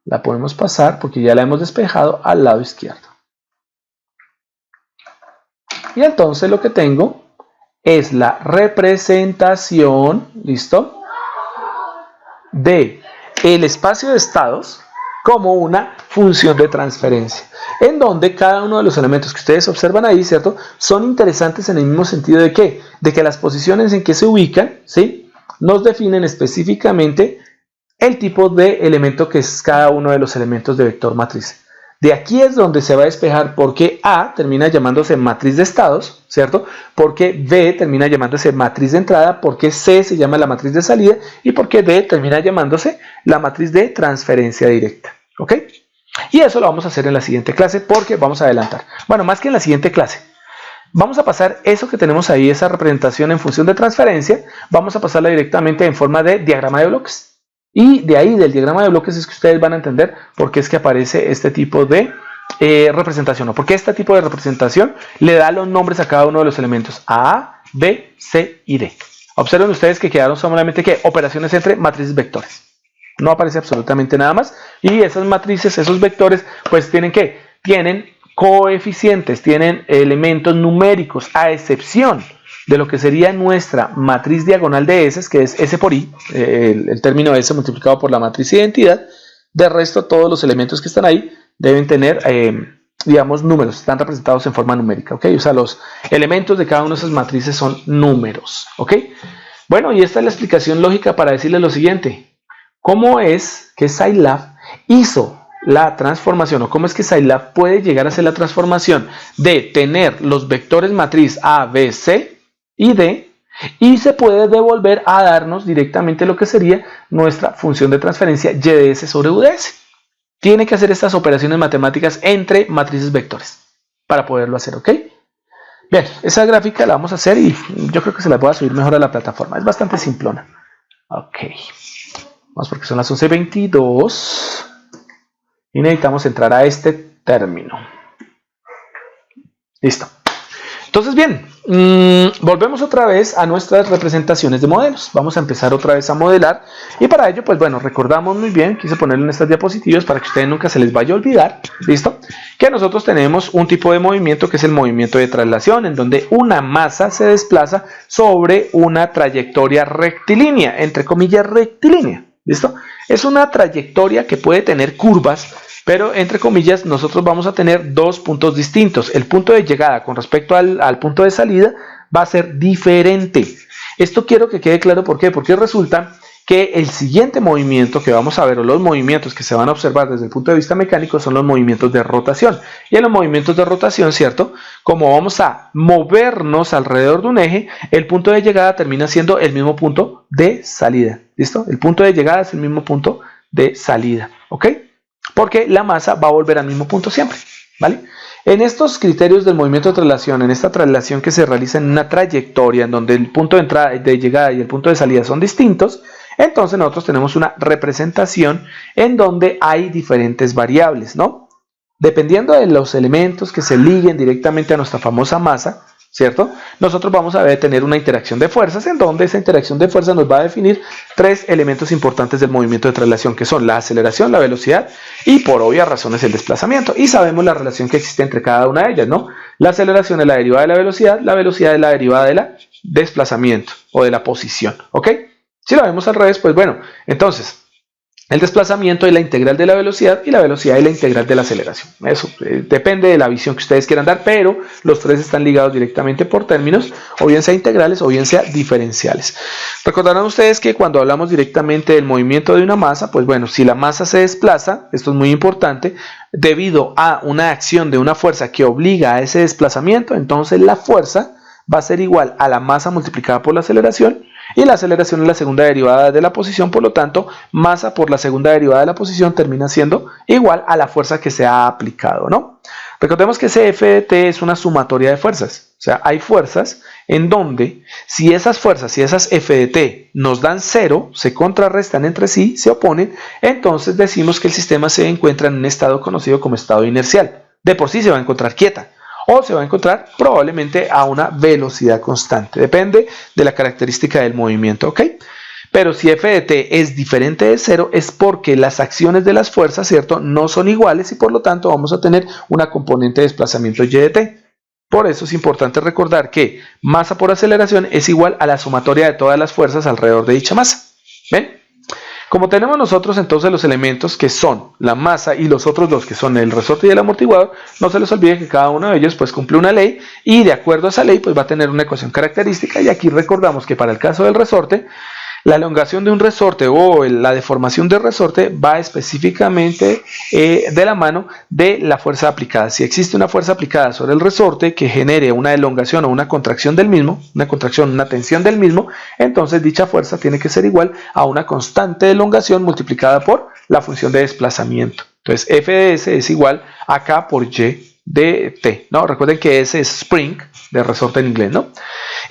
La podemos pasar porque ya la hemos despejado al lado izquierdo. Y entonces lo que tengo es la representación, ¿listo? De el espacio de estados como una función de transferencia, en donde cada uno de los elementos que ustedes observan ahí, ¿cierto? Son interesantes en el mismo sentido de que las posiciones en que se ubican, ¿sí? Nos definen específicamente el tipo de elemento que es cada uno de los elementos de vector matriz. De aquí es donde se va a despejar por qué A termina llamándose matriz de estados, ¿cierto? Por qué B termina llamándose matriz de entrada, por qué C se llama la matriz de salida y por qué D termina llamándose la matriz de transferencia directa, ¿ok? Y eso lo vamos a hacer en la siguiente clase porque vamos a adelantar. Bueno, más que en la siguiente clase. Vamos a pasar eso que tenemos ahí, esa representación en función de transferencia, vamos a pasarla directamente en forma de diagrama de bloques. Y de ahí, del diagrama de bloques, es que ustedes van a entender por qué es que aparece este tipo de representación, o por qué este tipo de representación le da los nombres a cada uno de los elementos A, B, C y D. Observen ustedes que quedaron solamente que operaciones entre matrices vectores. No aparece absolutamente nada más. Y esas matrices, esos vectores, pues tienen coeficientes, tienen elementos numéricos, a excepción de lo que sería nuestra matriz diagonal de S, que es S por I, el término S multiplicado por la matriz identidad. De resto, todos los elementos que están ahí deben tener, digamos, números, están representados en forma numérica, ¿ok? O sea, los elementos de cada una de esas matrices son números, ¿ok? Bueno, y esta es la explicación lógica para decirles lo siguiente. ¿Cómo es que Scilab hizo la transformación, o cómo es que Scilab puede llegar a hacer la transformación de tener los vectores matriz A, B, C y D, y se puede devolver a darnos directamente lo que sería nuestra función de transferencia Y de S sobre U de S? Tiene que hacer estas operaciones matemáticas entre matrices vectores para poderlo hacer, ¿ok? Bien, esa gráfica la vamos a hacer y yo creo que se la voy a subir mejor a la plataforma. Es bastante simplona. Ok. Vamos porque son las 11:22 y necesitamos entrar a este término. Listo. Entonces, bien, volvemos otra vez a nuestras representaciones de modelos. Vamos a empezar otra vez a modelar. Y para ello, pues bueno, recordamos muy bien, quise ponerlo en estas diapositivas para que a ustedes nunca se les vaya a olvidar, ¿listo? Que nosotros tenemos un tipo de movimiento que es el movimiento de traslación, en donde una masa se desplaza sobre una trayectoria rectilínea, entre comillas rectilínea, ¿listo? Es una trayectoria que puede tener curvas, pero entre comillas nosotros vamos a tener dos puntos distintos. El punto de llegada con respecto al punto de salida va a ser diferente. Esto quiero que quede claro. ¿Por qué? Porque resulta que el siguiente movimiento que vamos a ver, o los movimientos que se van a observar desde el punto de vista mecánico, son los movimientos de rotación. Y en los movimientos de rotación, ¿cierto? Como vamos a movernos alrededor de un eje, el punto de llegada termina siendo el mismo punto de salida. ¿Listo? El punto de llegada es el mismo punto de salida. ¿Ok? Porque la masa va a volver al mismo punto siempre, ¿vale? En estos criterios del movimiento de traslación, en esta traslación que se realiza en una trayectoria en donde el punto de entrada, de llegada y el punto de salida son distintos, entonces nosotros tenemos una representación en donde hay diferentes variables, ¿no? Dependiendo de los elementos que se liguen directamente a nuestra famosa masa, ¿cierto? Nosotros vamos a tener una interacción de fuerzas, en donde esa interacción de fuerzas nos va a definir tres elementos importantes del movimiento de traslación, que son la aceleración, la velocidad y, por obvias razones, el desplazamiento. Y sabemos la relación que existe entre cada una de ellas, ¿no? La aceleración es la derivada de la velocidad es la derivada de la desplazamiento o de la posición, ¿ok? Si lo vemos al revés, pues bueno, entonces el desplazamiento es la integral de la velocidad y la velocidad es la integral de la aceleración. Eso depende de la visión que ustedes quieran dar, pero los tres están ligados directamente por términos, o bien sea integrales o bien sea diferenciales. Recordarán ustedes que cuando hablamos directamente del movimiento de una masa, pues bueno, si la masa se desplaza, esto es muy importante, debido a una acción de una fuerza que obliga a ese desplazamiento, entonces la fuerza va a ser igual a la masa multiplicada por la aceleración, y la aceleración es la segunda derivada de la posición, por lo tanto, masa por la segunda derivada de la posición termina siendo igual a la fuerza que se ha aplicado, ¿no? Recordemos que ese F de T es una sumatoria de fuerzas, o sea, hay fuerzas en donde si esas fuerzas, si esas F de T nos dan 0, se contrarrestan entre sí, se oponen, entonces decimos que el sistema se encuentra en un estado conocido como estado inercial. De por sí se va a encontrar quieta, o se va a encontrar probablemente a una velocidad constante. Depende de la característica del movimiento, ¿ok? Pero si F de T es diferente de 0 es porque las acciones de las fuerzas, ¿cierto?, no son iguales y por lo tanto vamos a tener una componente de desplazamiento Y de T. Por eso es importante recordar que masa por aceleración es igual a la sumatoria de todas las fuerzas alrededor de dicha masa. ¿Ven? Como tenemos nosotros entonces los elementos que son la masa y los otros dos que son el resorte y el amortiguador, no se les olvide que cada uno de ellos pues cumple una ley y de acuerdo a esa ley pues va a tener una ecuación característica, y aquí recordamos que para el caso del resorte, la elongación de un resorte o la deformación del resorte va específicamente de la mano de la fuerza aplicada. Si existe una fuerza aplicada sobre el resorte que genere una elongación o una contracción del mismo, una tensión del mismo, entonces dicha fuerza tiene que ser igual a una constante de elongación multiplicada por la función de desplazamiento. Entonces F de S es igual a K por Y de T, ¿no? Recuerden que S es spring, de resorte en inglés, ¿no?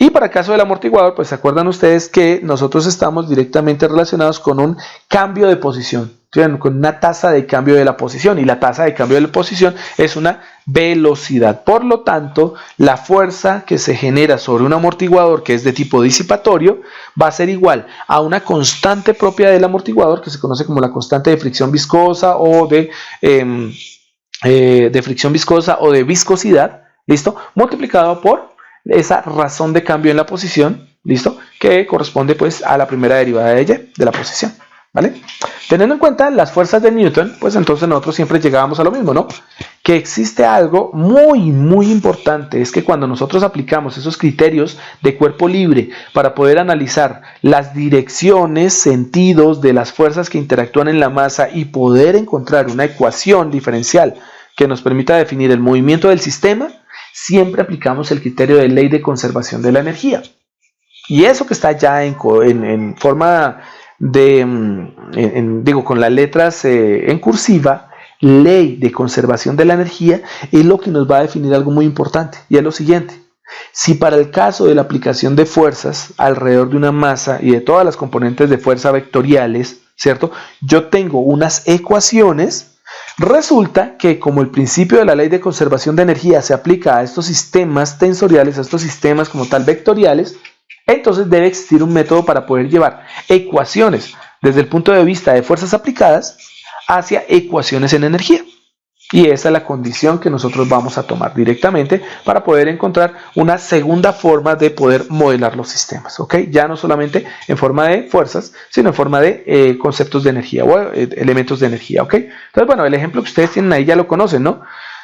Y para el caso del amortiguador, pues se acuerdan ustedes que nosotros estamos directamente relacionados con un cambio de posición, ¿sí? Con una tasa de cambio de la posición, y la tasa de cambio de la posición es una velocidad. Por lo tanto, la fuerza que se genera sobre un amortiguador que es de tipo disipatorio va a ser igual a una constante propia del amortiguador que se conoce como la constante de fricción viscosa o de fricción viscosa o de viscosidad, ¿listo? Multiplicado por esa razón de cambio en la posición, ¿listo? Que corresponde pues a la primera derivada de ella, de la posición, ¿vale? Teniendo en cuenta las fuerzas de Newton, pues entonces nosotros siempre llegábamos a lo mismo, ¿no? Que existe algo muy importante, es que cuando nosotros aplicamos esos criterios de cuerpo libre para poder analizar las direcciones, sentidos de las fuerzas que interactúan en la masa y poder encontrar una ecuación diferencial que nos permita definir el movimiento del sistema, siempre aplicamos el criterio de ley de conservación de la energía. Y eso que está ya en forma de, digo, con las letras en cursiva, ley de conservación de la energía, es lo que nos va a definir algo muy importante, y es lo siguiente: si para el caso de la aplicación de fuerzas alrededor de una masa y de todas las componentes de fuerza vectoriales, ¿cierto?, yo tengo unas ecuaciones, Resulta que como el principio de la ley de conservación de energía se aplica a estos sistemas tensoriales, a estos sistemas como tal vectoriales, entonces debe existir un método para poder llevar ecuaciones desde el punto de vista de fuerzas aplicadas hacia ecuaciones en energía. Y esa es la condición que nosotros vamos a tomar directamente para poder encontrar una segunda forma de poder modelar los sistemas, ¿ok? Ya no solamente en forma de fuerzas, sino en forma de conceptos de energía o elementos de energía, ¿ok? Entonces, bueno, el ejemplo que ustedes tienen ahí ya lo conocen, ¿no?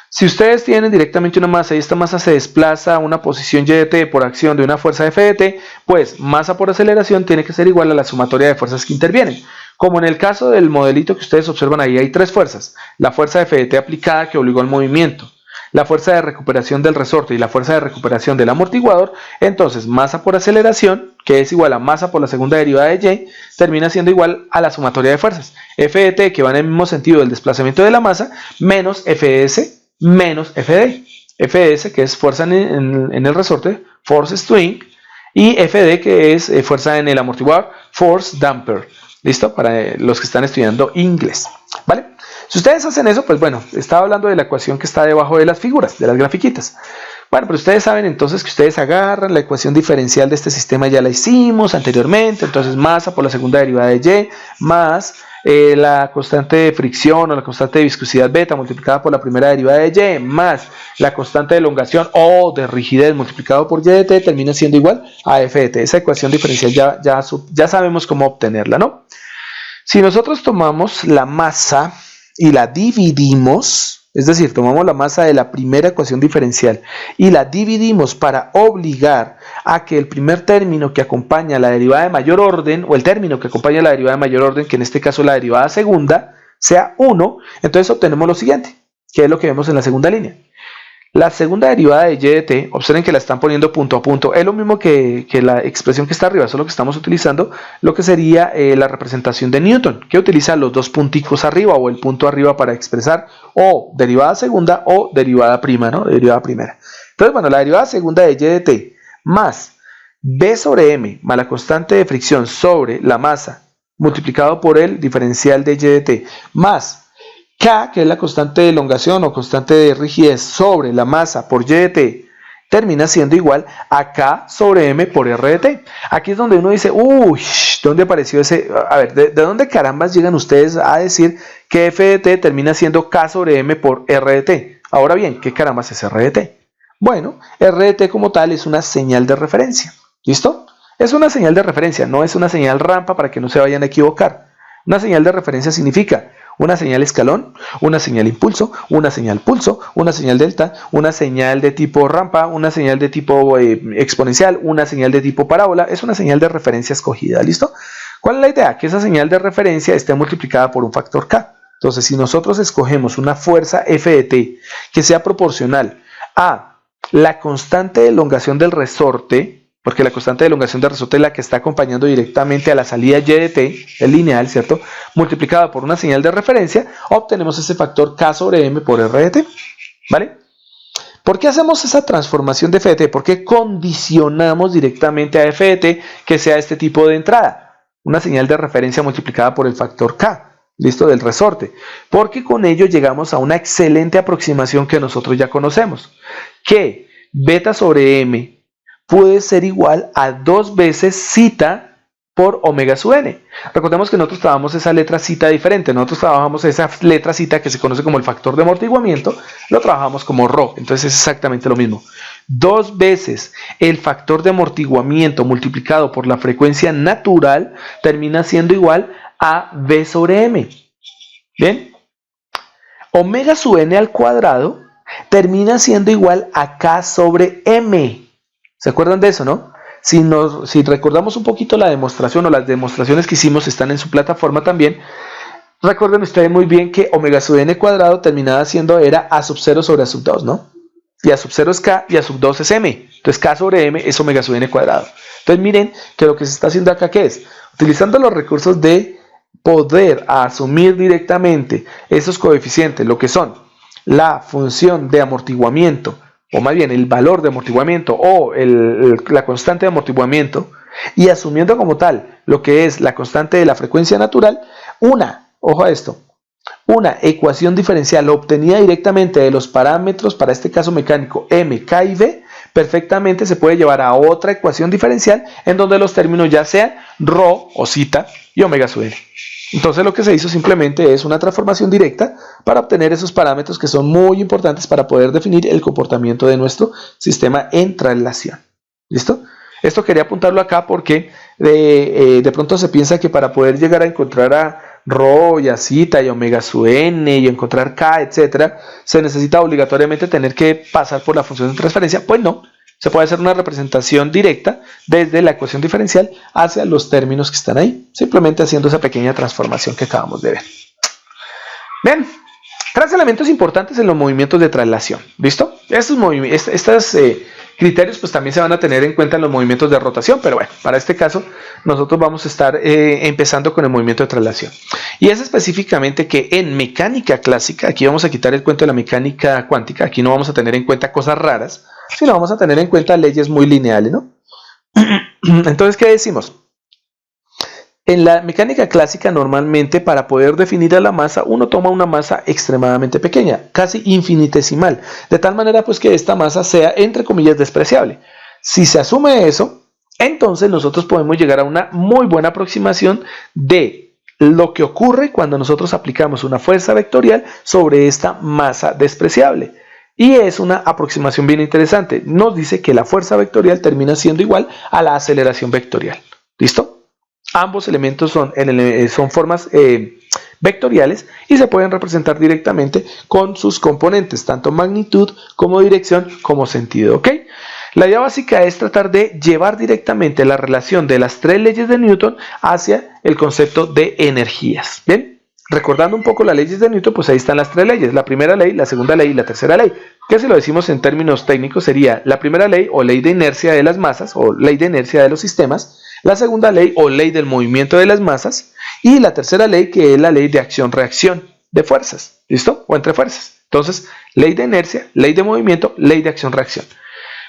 Si ustedes tienen directamente una masa y esta masa se desplaza a una posición y de t por acción de una fuerza F de t, pues masa por aceleración tiene que ser igual a la sumatoria de fuerzas que intervienen. Como en el caso del modelito que ustedes observan ahí, hay tres fuerzas. La fuerza F de t aplicada que obligó al movimiento, la fuerza de recuperación del resorte y la fuerza de recuperación del amortiguador. Entonces, masa por aceleración, que es igual a masa por la segunda derivada de y, termina siendo igual a la sumatoria de fuerzas. F de t, que va en el mismo sentido del desplazamiento de la masa, menos Fs menos Fd. Fs, que es fuerza en el resorte, force swing, y Fd, que es fuerza en el amortiguador, force damper. ¿Listo? Para los que están estudiando inglés, ¿vale? Si ustedes hacen eso, pues bueno, estaba hablando de la ecuación que está debajo de las figuras, de las grafiquitas. Bueno, pero ustedes saben entonces que ustedes agarran la ecuación diferencial de este sistema, ya la hicimos anteriormente, entonces masa por la segunda derivada de y, más la constante de fricción o la constante de viscosidad beta multiplicada por la primera derivada de y, más la constante de elongación o de rigidez multiplicado por y de t, termina siendo igual a f de t. Esa ecuación diferencial ya sabemos cómo obtenerla, ¿no? Si nosotros tomamos la masa y la dividimos, es decir, tomamos la masa de la primera ecuación diferencial y la dividimos para obligar a que el primer término que acompaña la derivada de mayor orden, o el término que acompaña la derivada de mayor orden, que en este caso la derivada segunda, sea 1, entonces obtenemos lo siguiente, que es lo que vemos en la segunda línea. La segunda derivada de y de t, observen que la están poniendo punto a punto, es lo mismo que la expresión que está arriba, solo que estamos utilizando lo que sería la representación de Newton, que utiliza los dos punticos arriba o el punto arriba para expresar o derivada segunda o derivada prima, ¿no? Derivada primera. Entonces, bueno, la derivada segunda de y de t más b sobre m más la constante de fricción sobre la masa multiplicado por el diferencial de y de t más K, que es la constante de elongación o constante de rigidez sobre la masa por y de t, termina siendo igual a K sobre M por R de t. Aquí es donde uno dice, uy, ¿dónde apareció ese? A ver, ¿de dónde carambas llegan ustedes a decir que F de t termina siendo K sobre M por R de t? Ahora bien, ¿qué carambas es R de t? Bueno, R de t como tal es una señal de referencia. ¿Listo? Es una señal de referencia, no es una señal rampa para que no se vayan a equivocar. Una señal de referencia significa una señal escalón, una señal impulso, una señal pulso, una señal delta, una señal de tipo rampa, una señal de tipo exponencial, una señal de tipo parábola. Es una señal de referencia escogida, ¿listo? ¿Cuál es la idea? Que esa señal de referencia esté multiplicada por un factor K. Entonces, si nosotros escogemos una fuerza F de t que sea proporcional a la constante de elongación del resorte, porque la constante de elongación del resorte es la que está acompañando directamente a la salida y de t, el lineal, ¿cierto? Multiplicada por una señal de referencia, obtenemos ese factor K sobre M por R de t, ¿vale? ¿Por qué hacemos esa transformación de F de t? ¿Por qué condicionamos directamente a F de t que sea este tipo de entrada? Una señal de referencia multiplicada por el factor K, ¿listo? Del resorte. Porque con ello llegamos a una excelente aproximación que nosotros ya conocemos, que beta sobre M puede ser igual a 2 veces zeta por omega sub n. Recordemos que nosotros trabajamos esa letra zeta diferente. Nosotros trabajamos esa letra zeta que se conoce como el factor de amortiguamiento, lo trabajamos como ρ. Entonces es exactamente lo mismo. 2 veces el factor de amortiguamiento multiplicado por la frecuencia natural termina siendo igual a v sobre m. ¿Bien? Omega sub n al cuadrado termina siendo igual a k sobre m. ¿Se acuerdan de eso, no? Si recordamos un poquito la demostración o las demostraciones que hicimos están en su plataforma también, recuerden ustedes muy bien que omega sub n cuadrado terminaba siendo era a sub 0 sobre a sub 2, ¿no? Y a sub 0 es k y a sub 2 es m. Entonces k sobre m es omega sub n cuadrado. Entonces miren que lo que se está haciendo acá, ¿qué es? Utilizando los recursos de poder asumir directamente esos coeficientes, lo que son la función de amortiguamiento, o más bien el valor de amortiguamiento o la constante de amortiguamiento, y asumiendo como tal lo que es la constante de la frecuencia natural, ojo a esto, una ecuación diferencial obtenida directamente de los parámetros, para este caso mecánico, M, K y V, perfectamente se puede llevar a otra ecuación diferencial en donde los términos ya sean ρ o zeta y omega sub n. Entonces lo que se hizo simplemente es una transformación directa para obtener esos parámetros que son muy importantes para poder definir el comportamiento de nuestro sistema en traslación. ¿Listo? Esto quería apuntarlo acá porque de pronto se piensa que para poder llegar a encontrar a ρ y a zeta y omega sub n y encontrar k, etcétera, se necesita obligatoriamente tener que pasar por la función de transferencia. Pues no, se puede hacer una representación directa desde la ecuación diferencial hacia los términos que están ahí, simplemente haciendo esa pequeña transformación que acabamos de ver. Bien, 3 elementos importantes en los movimientos de traslación. ¿Listo? Estos criterios pues también se van a tener en cuenta en los movimientos de rotación, pero bueno, para este caso nosotros vamos a estar empezando con el movimiento de traslación. Y es específicamente que en mecánica clásica, aquí vamos a quitar el cuento de la mecánica cuántica, aquí no vamos a tener en cuenta cosas raras, sino vamos a tener en cuenta leyes muy lineales, ¿no? Entonces, ¿qué decimos? En la mecánica clásica normalmente para poder definir a la masa uno toma una masa extremadamente pequeña, casi infinitesimal, de tal manera pues que esta masa sea entre comillas despreciable. Si se asume eso, entonces nosotros podemos llegar a una muy buena aproximación de lo que ocurre cuando nosotros aplicamos una fuerza vectorial sobre esta masa despreciable. Y es una aproximación bien interesante. Nos dice que la fuerza vectorial termina siendo igual a la aceleración vectorial. ¿Listo? Ambos elementos son formas vectoriales y se pueden representar directamente con sus componentes, tanto magnitud como dirección como sentido. ¿Ok? La idea básica es tratar de llevar directamente la relación de las 3 leyes de Newton hacia el concepto de energías. ¿Bien? Recordando un poco las leyes de Newton, pues ahí están las 3 leyes, la primera ley, la segunda ley y la tercera ley, que si lo decimos en términos técnicos sería la primera ley o ley de inercia de las masas o ley de inercia de los sistemas, la segunda ley o ley del movimiento de las masas y la tercera ley que es la ley de acción-reacción de fuerzas, ¿listo? O entre fuerzas. Entonces, ley de inercia, ley de movimiento, ley de acción-reacción.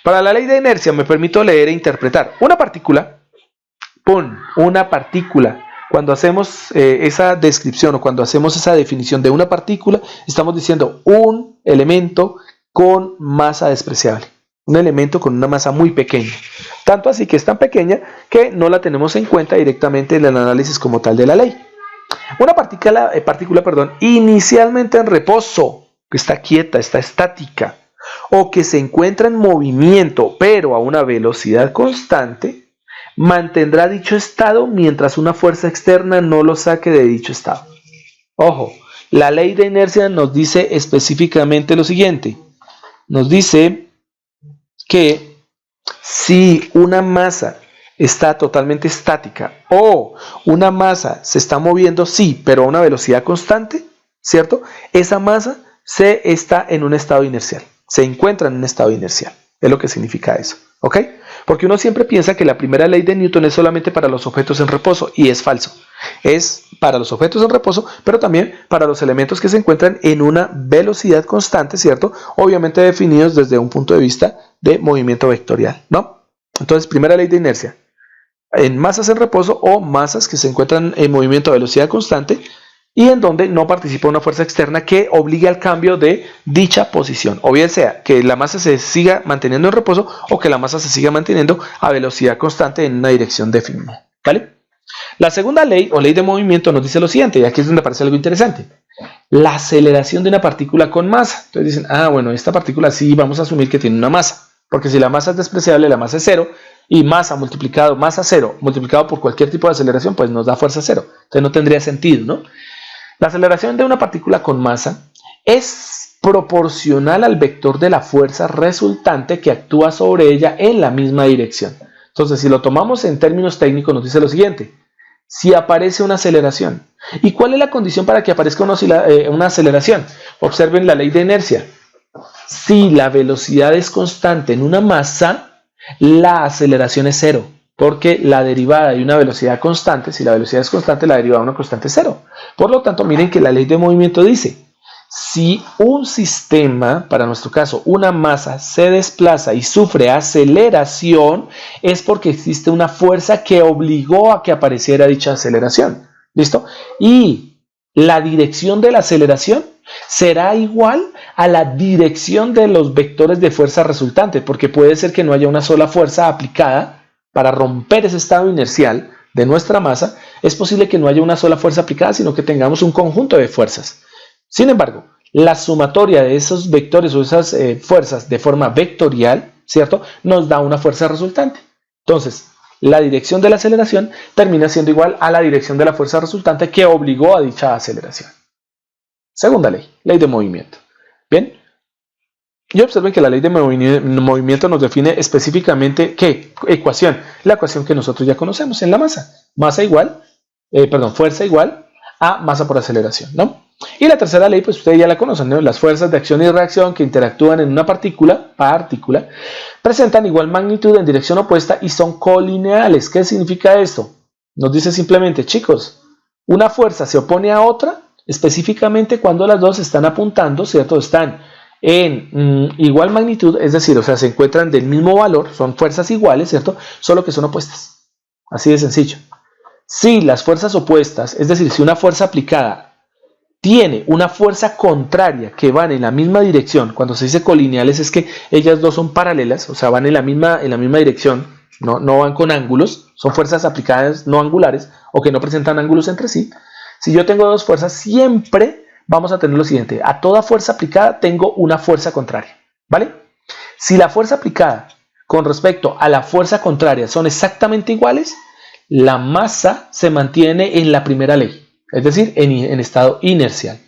Para la ley de inercia me permito leer e interpretar una partícula, una partícula. Cuando hacemos esa descripción o cuando hacemos esa definición de una partícula, estamos diciendo un elemento con masa despreciable. Un elemento con una masa muy pequeña. Tanto así que es tan pequeña que no la tenemos en cuenta directamente en el análisis como tal de la ley. Una partícula, inicialmente en reposo, que está quieta, está estática, o que se encuentra en movimiento, pero a una velocidad constante, mantendrá dicho estado mientras una fuerza externa no lo saque de dicho estado. Ojo, la ley de inercia nos dice específicamente lo siguiente. Nos dice que si una masa está totalmente estática o una masa se está moviendo, sí, pero a una velocidad constante, ¿cierto? Esa masa está en un estado inercial, se encuentra en un estado inercial, es lo que significa eso, ¿ok? Porque uno siempre piensa que la primera ley de Newton es solamente para los objetos en reposo y es falso. Es para los objetos en reposo, pero también para los elementos que se encuentran en una velocidad constante, ¿cierto? Obviamente definidos desde un punto de vista de movimiento vectorial, ¿no? Entonces, primera ley de inercia. En masas en reposo o masas que se encuentran en movimiento a velocidad constante y en donde no participa una fuerza externa que obligue al cambio de dicha posición, o bien sea que la masa se siga manteniendo en reposo o que la masa se siga manteniendo a velocidad constante en una dirección definida, ¿vale? La segunda ley o ley de movimiento nos dice lo siguiente, y aquí es donde aparece algo interesante: la aceleración de una partícula con masa. Entonces dicen, bueno, esta partícula sí vamos a asumir que tiene una masa, porque si la masa es despreciable, la masa es 0, y masa 0 multiplicado por cualquier tipo de aceleración, pues nos da fuerza 0. Entonces no tendría sentido, ¿no? La aceleración de una partícula con masa es proporcional al vector de la fuerza resultante que actúa sobre ella en la misma dirección. Entonces, si lo tomamos en términos técnicos, nos dice lo siguiente: si aparece una aceleración. ¿Y cuál es la condición para que aparezca una aceleración? Observen la ley de inercia. Si la velocidad es constante en una masa, la aceleración es 0. Porque la derivada de una velocidad constante, si la velocidad es constante, la derivada de una constante es 0. Por lo tanto, miren que la ley de movimiento dice: si un sistema, para nuestro caso, una masa, se desplaza y sufre aceleración, es porque existe una fuerza que obligó a que apareciera dicha aceleración. ¿Listo? Y la dirección de la aceleración será igual a la dirección de los vectores de fuerza resultantes, porque puede ser que no haya una sola fuerza aplicada para romper ese estado inercial de nuestra masa. Es posible que no haya una sola fuerza aplicada, sino que tengamos un conjunto de fuerzas. Sin embargo, la sumatoria de esos vectores o esas fuerzas de forma vectorial, ¿cierto?, nos da una fuerza resultante. Entonces, la dirección de la aceleración termina siendo igual a la dirección de la fuerza resultante que obligó a dicha aceleración. Segunda ley, ley de movimiento. Bien, y observen que la ley de movimiento nos define específicamente ¿qué? Ecuación. La ecuación que nosotros ya conocemos en la masa. Fuerza igual a masa por aceleración, ¿no? Y la tercera ley, pues ustedes ya la conocen, ¿no? Las fuerzas de acción y reacción que interactúan en una partícula, presentan igual magnitud en dirección opuesta y son colineales. ¿Qué significa esto? Nos dice simplemente, chicos, una fuerza se opone a otra específicamente cuando las dos están apuntando, ¿cierto? Están en igual magnitud, es decir, o sea, se encuentran del mismo valor, son fuerzas iguales, ¿cierto? Solo que son opuestas. Así de sencillo. Si las fuerzas opuestas, es decir, si una fuerza aplicada tiene una fuerza contraria que van en la misma dirección, cuando se dice colineales es que ellas dos son paralelas, o sea, van en la misma dirección, no van con ángulos, son fuerzas aplicadas no angulares o que no presentan ángulos entre sí. Si yo tengo dos fuerzas, siempre vamos a tener lo siguiente: a toda fuerza aplicada tengo una fuerza contraria, ¿vale? Si la fuerza aplicada con respecto a la fuerza contraria son exactamente iguales, la masa se mantiene en la primera ley, es decir, en estado inercial.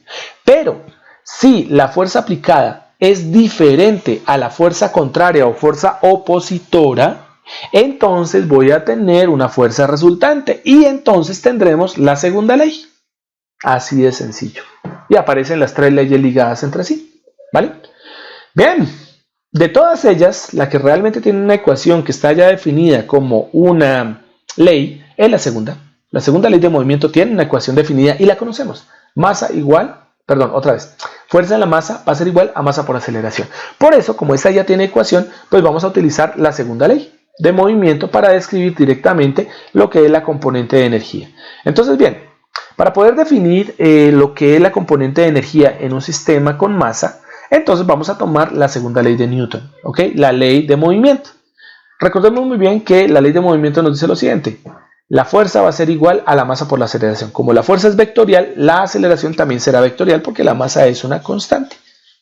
Pero si la fuerza aplicada es diferente a la fuerza contraria o fuerza opositora, entonces voy a tener una fuerza resultante y entonces tendremos la segunda ley. Así de sencillo. Y aparecen las tres leyes ligadas entre sí, ¿vale? Bien, de todas ellas, la que realmente tiene una ecuación que está ya definida como una ley es la segunda. La segunda ley de movimiento tiene una ecuación definida y la conocemos. Fuerza en la masa va a ser igual a masa por aceleración. Por eso, como esta ya tiene ecuación, pues vamos a utilizar la segunda ley de movimiento para describir directamente lo que es la componente de energía. Entonces, bien, para poder definir lo que es la componente de energía en un sistema con masa, entonces vamos a tomar la segunda ley de Newton, ¿ok? La ley de movimiento. Recordemos muy bien que la ley de movimiento nos dice lo siguiente: la fuerza va a ser igual a la masa por la aceleración. Como la fuerza es vectorial, la aceleración también será vectorial porque la masa es una constante.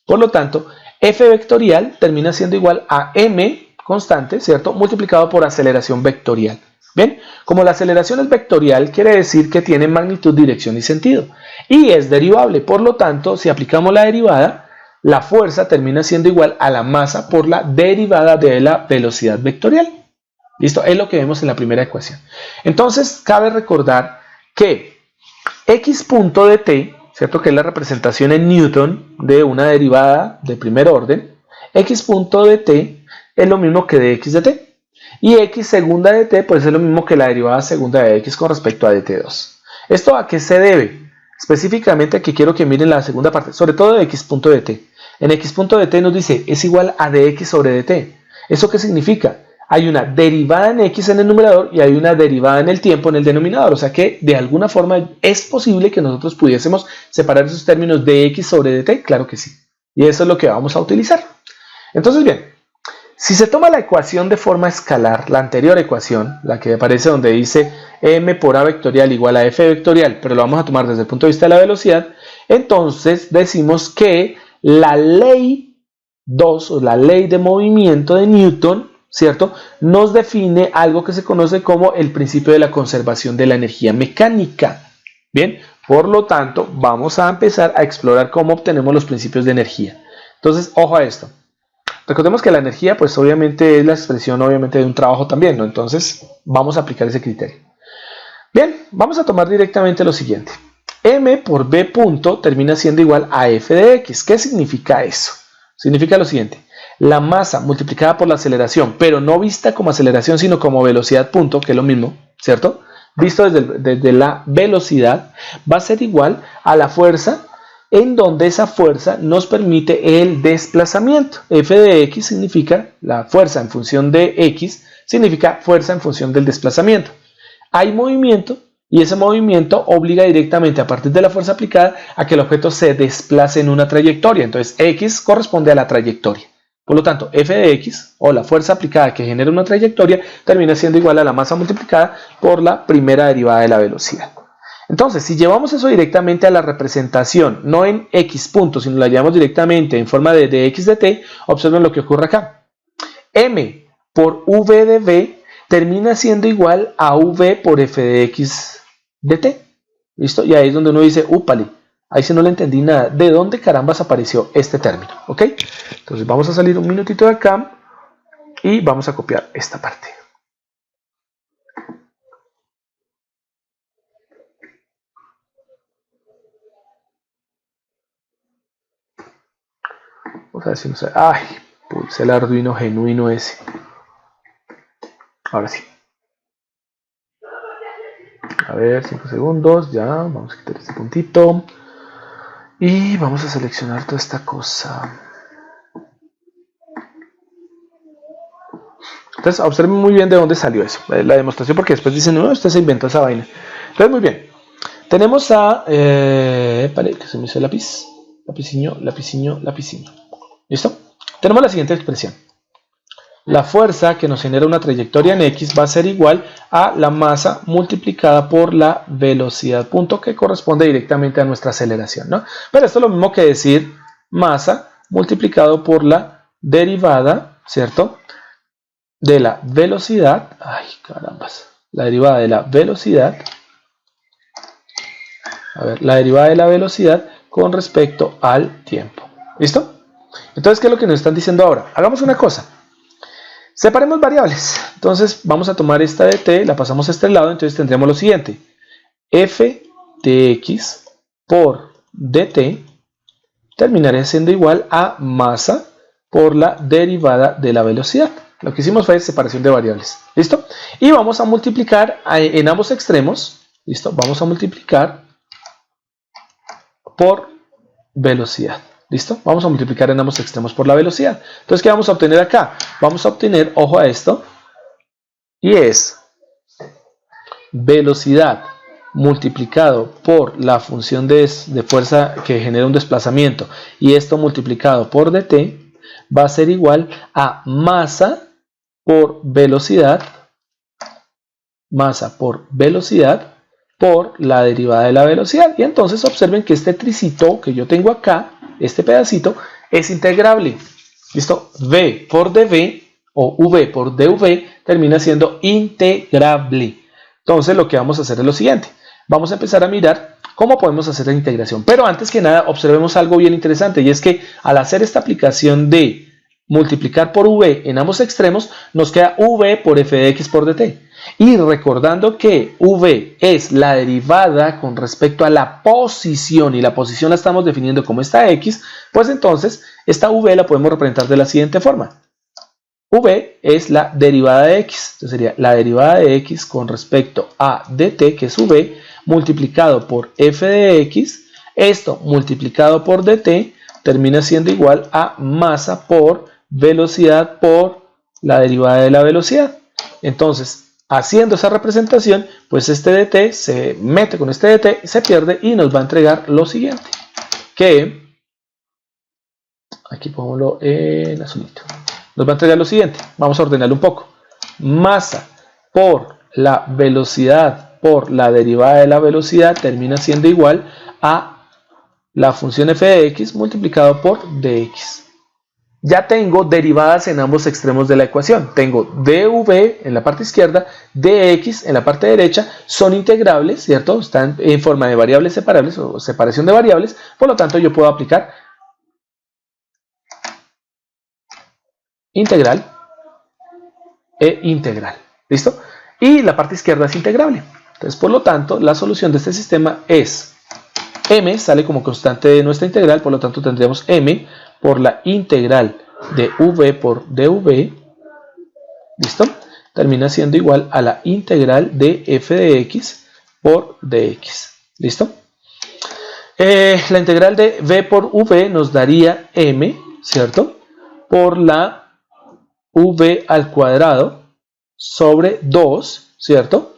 Por lo tanto, F vectorial termina siendo igual a M constante, ¿cierto?, multiplicado por aceleración vectorial. Bien, como la aceleración es vectorial, quiere decir que tiene magnitud, dirección y sentido. Y es derivable, por lo tanto, si aplicamos la derivada, la fuerza termina siendo igual a la masa por la derivada de la velocidad vectorial. ¿Listo? Es lo que vemos en la primera ecuación. Entonces, cabe recordar que x punto de t, ¿cierto?, que es la representación en Newton de una derivada de primer orden, x punto de t es lo mismo que dx de t. Y x segunda de t pues es lo mismo que la derivada segunda de x con respecto a dt2. ¿Esto a qué se debe? Específicamente aquí quiero que miren la segunda parte, sobre todo de x punto de t. En x punto de t nos dice es igual a dx sobre dt. ¿Eso qué significa? Hay una derivada en x en el numerador y hay una derivada en el tiempo en el denominador. O sea que de alguna forma es posible que nosotros pudiésemos separar esos términos de x sobre dt. Claro que sí. Y eso es lo que vamos a utilizar. Entonces, bien, si se toma la ecuación de forma escalar, la anterior ecuación, la que aparece donde dice m por a vectorial igual a f vectorial, pero lo vamos a tomar desde el punto de vista de la velocidad, entonces decimos que la ley 2 o la ley de movimiento de Newton, ¿cierto?, nos define algo que se conoce como el principio de la conservación de la energía mecánica. Bien, por lo tanto, vamos a empezar a explorar cómo obtenemos los principios de energía. Entonces, ojo a esto. Recordemos que la energía, pues obviamente es la expresión de un trabajo también, ¿no? Entonces, vamos a aplicar ese criterio. Bien, vamos a tomar directamente lo siguiente. M por B punto termina siendo igual a F de X. ¿Qué significa eso? Significa lo siguiente. La masa multiplicada por la aceleración, pero no vista como aceleración, sino como velocidad punto, que es lo mismo, ¿cierto? Visto desde la velocidad, va a ser igual a la fuerza en donde esa fuerza nos permite el desplazamiento. F de X significa la fuerza en función de X, significa fuerza en función del desplazamiento. Hay movimiento, Y ese movimiento obliga directamente a partir de la fuerza aplicada a que el objeto se desplace en una trayectoria. Entonces X corresponde a la trayectoria. Por lo tanto, F de X, o la fuerza aplicada que genera una trayectoria, termina siendo igual a la masa multiplicada por la primera derivada de la velocidad. Entonces, si llevamos eso directamente a la representación, no en X puntos, sino la llevamos directamente en forma de X de T, observen lo que ocurre acá. M por V de V termina siendo igual a V por F de X de T. ¿Listo? Y ahí es donde uno dice, úpale, ahí sí no le entendí nada. ¿De dónde carambas apareció este término? ¿Ok? Entonces vamos a salir un minutito de acá y vamos a copiar esta parte. Vamos a ver si no sé. ¡Ay! Pulse el Arduino genuino ese. Ahora sí. A ver, 5 segundos. Ya, vamos a quitar este puntito. Y vamos a seleccionar toda esta cosa. Entonces, observen muy bien de dónde salió eso. La demostración, porque después dicen, no, usted se inventó esa vaina. Entonces, muy bien. Tenemos a... Vale, que se me hizo el lápiz. Lapiciño, lapiciño, lapiciño. ¿Listo? Tenemos la siguiente expresión. La fuerza que nos genera una trayectoria en X va a ser igual a la masa multiplicada por la velocidad, punto, que corresponde directamente a nuestra aceleración, ¿no? Pero esto es lo mismo que decir masa multiplicado por la derivada, ¿cierto? De la velocidad. Ay, carambas. La derivada de la velocidad. A ver, la derivada de la velocidad con respecto al tiempo. ¿Listo? Entonces, ¿qué es lo que nos están diciendo ahora? Hagamos una cosa. Separemos variables. Entonces, vamos a tomar esta de t, la pasamos a este lado, entonces tendremos lo siguiente. F de x por dt terminaría siendo igual a masa por la derivada de la velocidad. Lo que hicimos fue separación de variables. ¿Listo? Y vamos a multiplicar en ambos extremos. ¿Listo? Vamos a multiplicar por velocidad. ¿Listo? Vamos a multiplicar en ambos extremos por la velocidad. Entonces, ¿qué vamos a obtener acá? Vamos a obtener, ojo a esto, y es velocidad multiplicado por la función de fuerza que genera un desplazamiento, y esto multiplicado por dt, va a ser igual a masa por velocidad por la derivada de la velocidad. Y entonces observen que este tricito que yo tengo acá, este pedacito, es integrable. ¿Listo? V por dv o v por dv termina siendo integrable. Entonces lo que vamos a hacer es lo siguiente. Vamos a empezar a mirar cómo podemos hacer la integración. Pero antes que nada observemos algo bien interesante, y es que al hacer esta aplicación de multiplicar por v en ambos extremos, nos queda v por f de x por dt. Y recordando que v es la derivada con respecto a la posición, y la posición la estamos definiendo como esta x, pues entonces esta v la podemos representar de la siguiente forma. V es la derivada de x, entonces sería la derivada de x con respecto a dt, que es v, multiplicado por f de x, esto multiplicado por dt, termina siendo igual a masa por velocidad por la derivada de la velocidad. Entonces, haciendo esa representación, pues este dt se mete con este dt, se pierde y nos va a entregar lo siguiente, que aquí pongámoslo en azulito. Nos va a entregar lo siguiente, vamos a ordenarlo un poco. Masa por la velocidad por la derivada de la velocidad termina siendo igual a la función f de x multiplicado por dx. Ya tengo derivadas en ambos extremos de la ecuación. Tengo dv en la parte izquierda, dx en la parte derecha, son integrables, ¿cierto? Están en forma de variables separables o separación de variables, por lo tanto yo puedo aplicar integral e integral. ¿Listo? Y la parte izquierda es integrable. Entonces, por lo tanto, la solución de este sistema es m, sale como constante de nuestra integral, por lo tanto tendríamos m por la integral de v por dv, ¿listo? Termina siendo igual a la integral de f de x por dx, ¿listo? La integral de v por v nos daría m, ¿cierto? Por la v al cuadrado sobre 2, ¿cierto?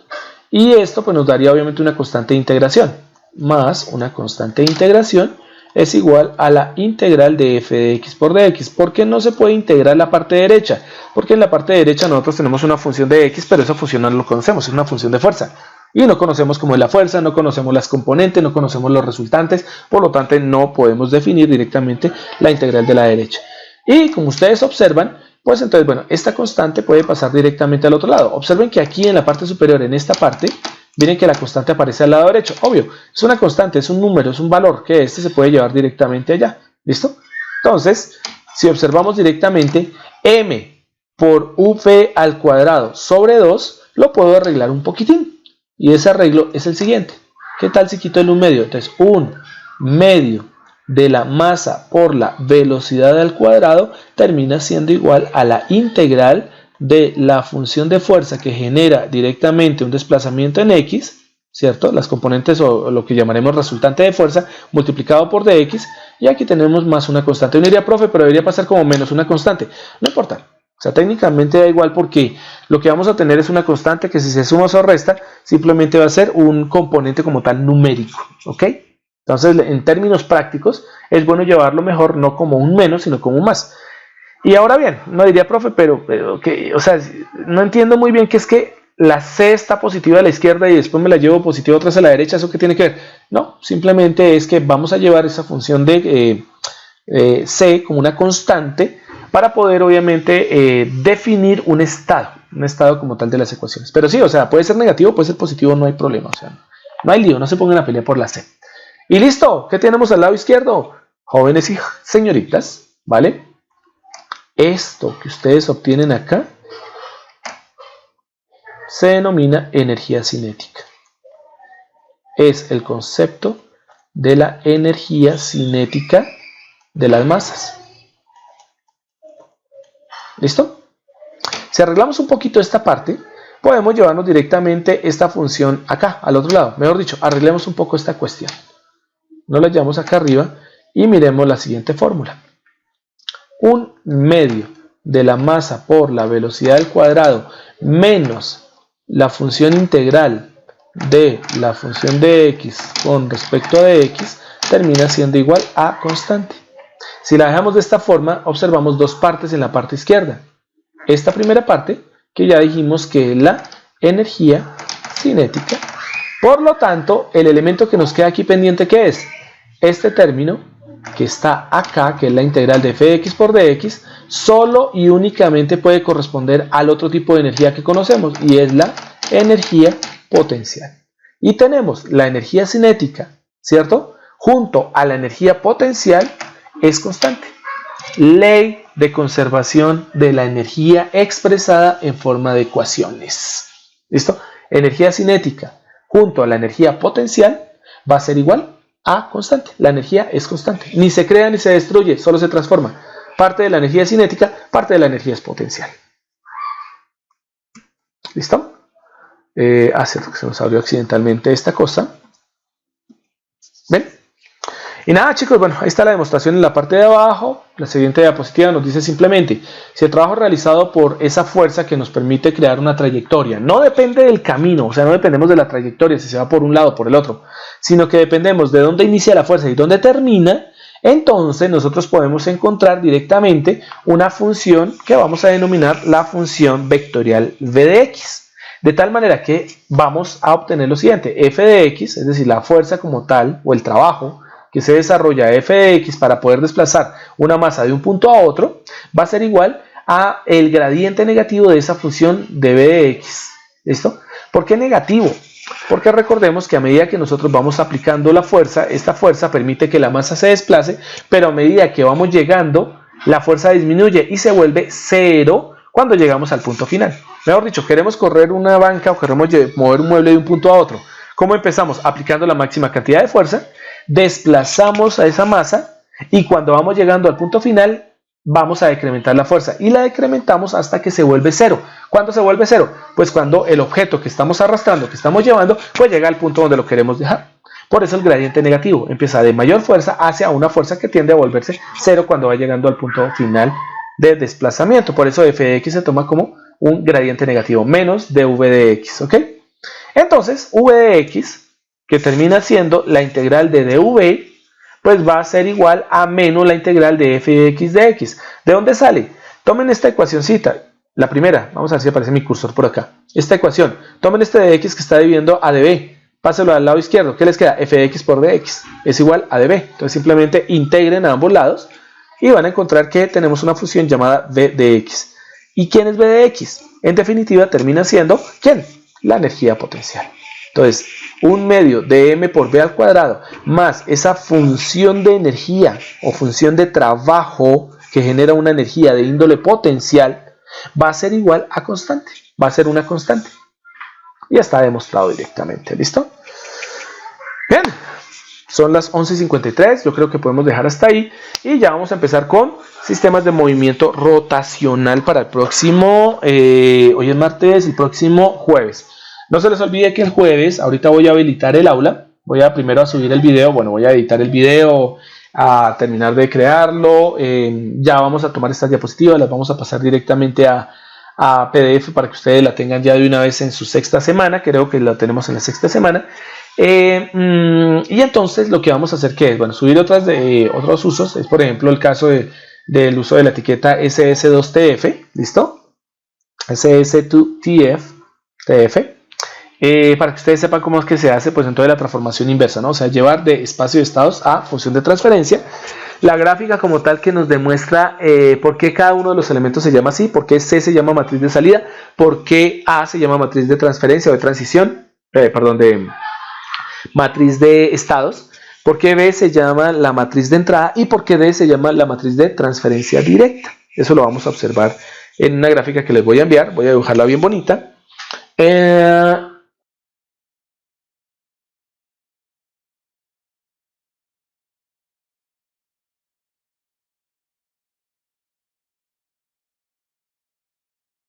y esto pues nos daría obviamente una constante de integración, más una constante de integración es igual a la integral de f de x por dx. ¿Por qué no se puede integrar la parte derecha? Porque en la parte derecha nosotros tenemos una función de x, pero esa función no lo conocemos, es una función de fuerza. Y no conocemos cómo es la fuerza, no conocemos las componentes, no conocemos los resultantes, por lo tanto no podemos definir directamente la integral de la derecha. Y como ustedes observan, pues entonces, bueno, esta constante puede pasar directamente al otro lado. Observen que aquí en la parte superior, en esta parte, miren que la constante aparece al lado derecho. Obvio, es una constante, es un número, es un valor, que este se puede llevar directamente allá. ¿Listo? Entonces, si observamos directamente, m por v al cuadrado sobre 2, lo puedo arreglar un poquitín. Y ese arreglo es el siguiente. ¿Qué tal si quito el 1 medio? Entonces, 1 medio de la masa por la velocidad al cuadrado termina siendo igual a la integral de la función de fuerza que genera directamente un desplazamiento en x, ¿cierto? Las componentes o lo que llamaremos resultante de fuerza multiplicado por dx, y aquí tenemos más una constante. Uno diría, profe, pero debería pasar como menos una constante. No importa, o sea, técnicamente da igual porque lo que vamos a tener es una constante que si se suma o se resta, simplemente va a ser un componente como tal numérico, ¿ok? Entonces, en términos prácticos, es bueno llevarlo mejor no como un menos, sino como un más. Y ahora bien, no diría, profe, pero que, o sea, no entiendo muy bien que es que la C está positiva a la izquierda y después me la llevo positiva otra a la derecha. ¿Eso qué tiene que ver? No, simplemente es que vamos a llevar esa función de C como una constante para poder, obviamente, definir un estado como tal de las ecuaciones. Pero sí, o sea, puede ser negativo, puede ser positivo, no hay problema. O sea, no hay lío, no se pongan a pelear por la C. Y listo, ¿qué tenemos al lado izquierdo? Jóvenes y señoritas, ¿vale? Esto que ustedes obtienen acá se denomina energía cinética. Es el concepto de la energía cinética de las masas. ¿Listo? Si arreglamos un poquito esta parte, podemos llevarnos directamente esta función acá, al otro lado. Mejor dicho, arreglemos un poco esta cuestión. Nos la llevamos acá arriba y miremos la siguiente fórmula. 1 medio de la masa por la velocidad al cuadrado menos la función integral de la función de x con respecto a x termina siendo igual a constante. Si la dejamos de esta forma, observamos dos partes en la parte izquierda. Esta primera parte, que ya dijimos que es la energía cinética. Por lo tanto, el elemento que nos queda aquí pendiente, ¿qué es? Este término que está acá, que es la integral de f de x por dx, solo y únicamente puede corresponder al otro tipo de energía que conocemos, y es la energía potencial. Y tenemos la energía cinética, ¿cierto? Junto a la energía potencial es constante. Ley de conservación de la energía expresada en forma de ecuaciones. ¿Listo? Energía cinética junto a la energía potencial va a ser igual a constante. La energía es constante. Ni se crea ni se destruye, solo se transforma. Parte de la energía es cinética, parte de la energía es potencial. ¿Listo? Cierto que se nos abrió accidentalmente esta cosa. ¿Ven? Y nada, chicos, bueno, ahí está la demostración en la parte de abajo. La siguiente diapositiva nos dice simplemente si el trabajo es realizado por esa fuerza que nos permite crear una trayectoria. No depende del camino, o sea, no dependemos de la trayectoria, si se va por un lado o por el otro, sino que dependemos de dónde inicia la fuerza y dónde termina. Entonces nosotros podemos encontrar directamente una función que vamos a denominar la función vectorial v de x. De tal manera que vamos a obtener lo siguiente, f de x, es decir, la fuerza como tal, o el trabajo que se desarrolla f de x para poder desplazar una masa de un punto a otro, va a ser igual a el gradiente negativo de esa función de v de x. ¿Listo? ¿Por qué negativo? Porque recordemos que a medida que nosotros vamos aplicando la fuerza, esta fuerza permite que la masa se desplace, pero a medida que vamos llegando, la fuerza disminuye y se vuelve cero cuando llegamos al punto final. Mejor dicho, queremos correr una banca o queremos mover un mueble de un punto a otro. ¿Cómo empezamos? Aplicando la máxima cantidad de fuerza, desplazamos a esa masa y cuando vamos llegando al punto final, vamos a decrementar la fuerza y la decrementamos hasta que se vuelve cero. ¿Cuándo se vuelve cero? Pues cuando el objeto que estamos arrastrando, que estamos llevando, pues llega al punto donde lo queremos dejar. Por eso el gradiente negativo empieza de mayor fuerza hacia una fuerza que tiende a volverse cero cuando va llegando al punto final de desplazamiento. Por eso f de x se toma como un gradiente negativo, menos dv de x, ¿ok? Entonces, v de x, que termina siendo la integral de dv, pues va a ser igual a menos la integral de f de x de x. ¿De dónde sale? Tomen esta ecuacióncita, la primera, vamos a ver si aparece mi cursor por acá. Esta ecuación, tomen este de x que está dividiendo a db, páselo al lado izquierdo, ¿qué les queda? F de x por dx es igual a db. Entonces simplemente integren a ambos lados y van a encontrar que tenemos una función llamada v de x. ¿Y quién es v de x? En definitiva termina siendo, ¿quién? La energía potencial. Entonces, un medio de m por v al cuadrado más esa función de energía o función de trabajo que genera una energía de índole potencial va a ser igual a constante. Va a ser una constante. Ya está demostrado directamente. ¿Listo? Bien. Son las 11:53. Yo creo que podemos dejar hasta ahí. Y ya vamos a empezar con sistemas de movimiento rotacional para el próximo, hoy es martes, el próximo jueves. No se les olvide que el jueves, ahorita voy a habilitar el aula. Voy a primero a subir el video. Bueno, voy a editar el video, a terminar de crearlo. Ya vamos a tomar estas diapositivas, las vamos a pasar directamente a PDF para que ustedes la tengan ya de una vez en su sexta semana. Creo que la tenemos en la sexta semana. Y entonces lo que vamos a hacer, ¿qué es? Bueno, subir otros usos. Es por ejemplo el caso del uso de la etiqueta SS2TF. ¿Listo? SS2TF. Para que ustedes sepan cómo es que se hace, pues entonces la transformación inversa, ¿no? O sea, llevar de espacio de estados a función de transferencia. La gráfica como tal que nos demuestra por qué cada uno de los elementos se llama así, por qué C se llama matriz de salida, por qué A se llama matriz de transferencia o de transición, de matriz de estados, por qué B se llama la matriz de entrada y por qué D se llama la matriz de transferencia directa. Eso lo vamos a observar en una gráfica que les voy a enviar, voy a dibujarla bien bonita.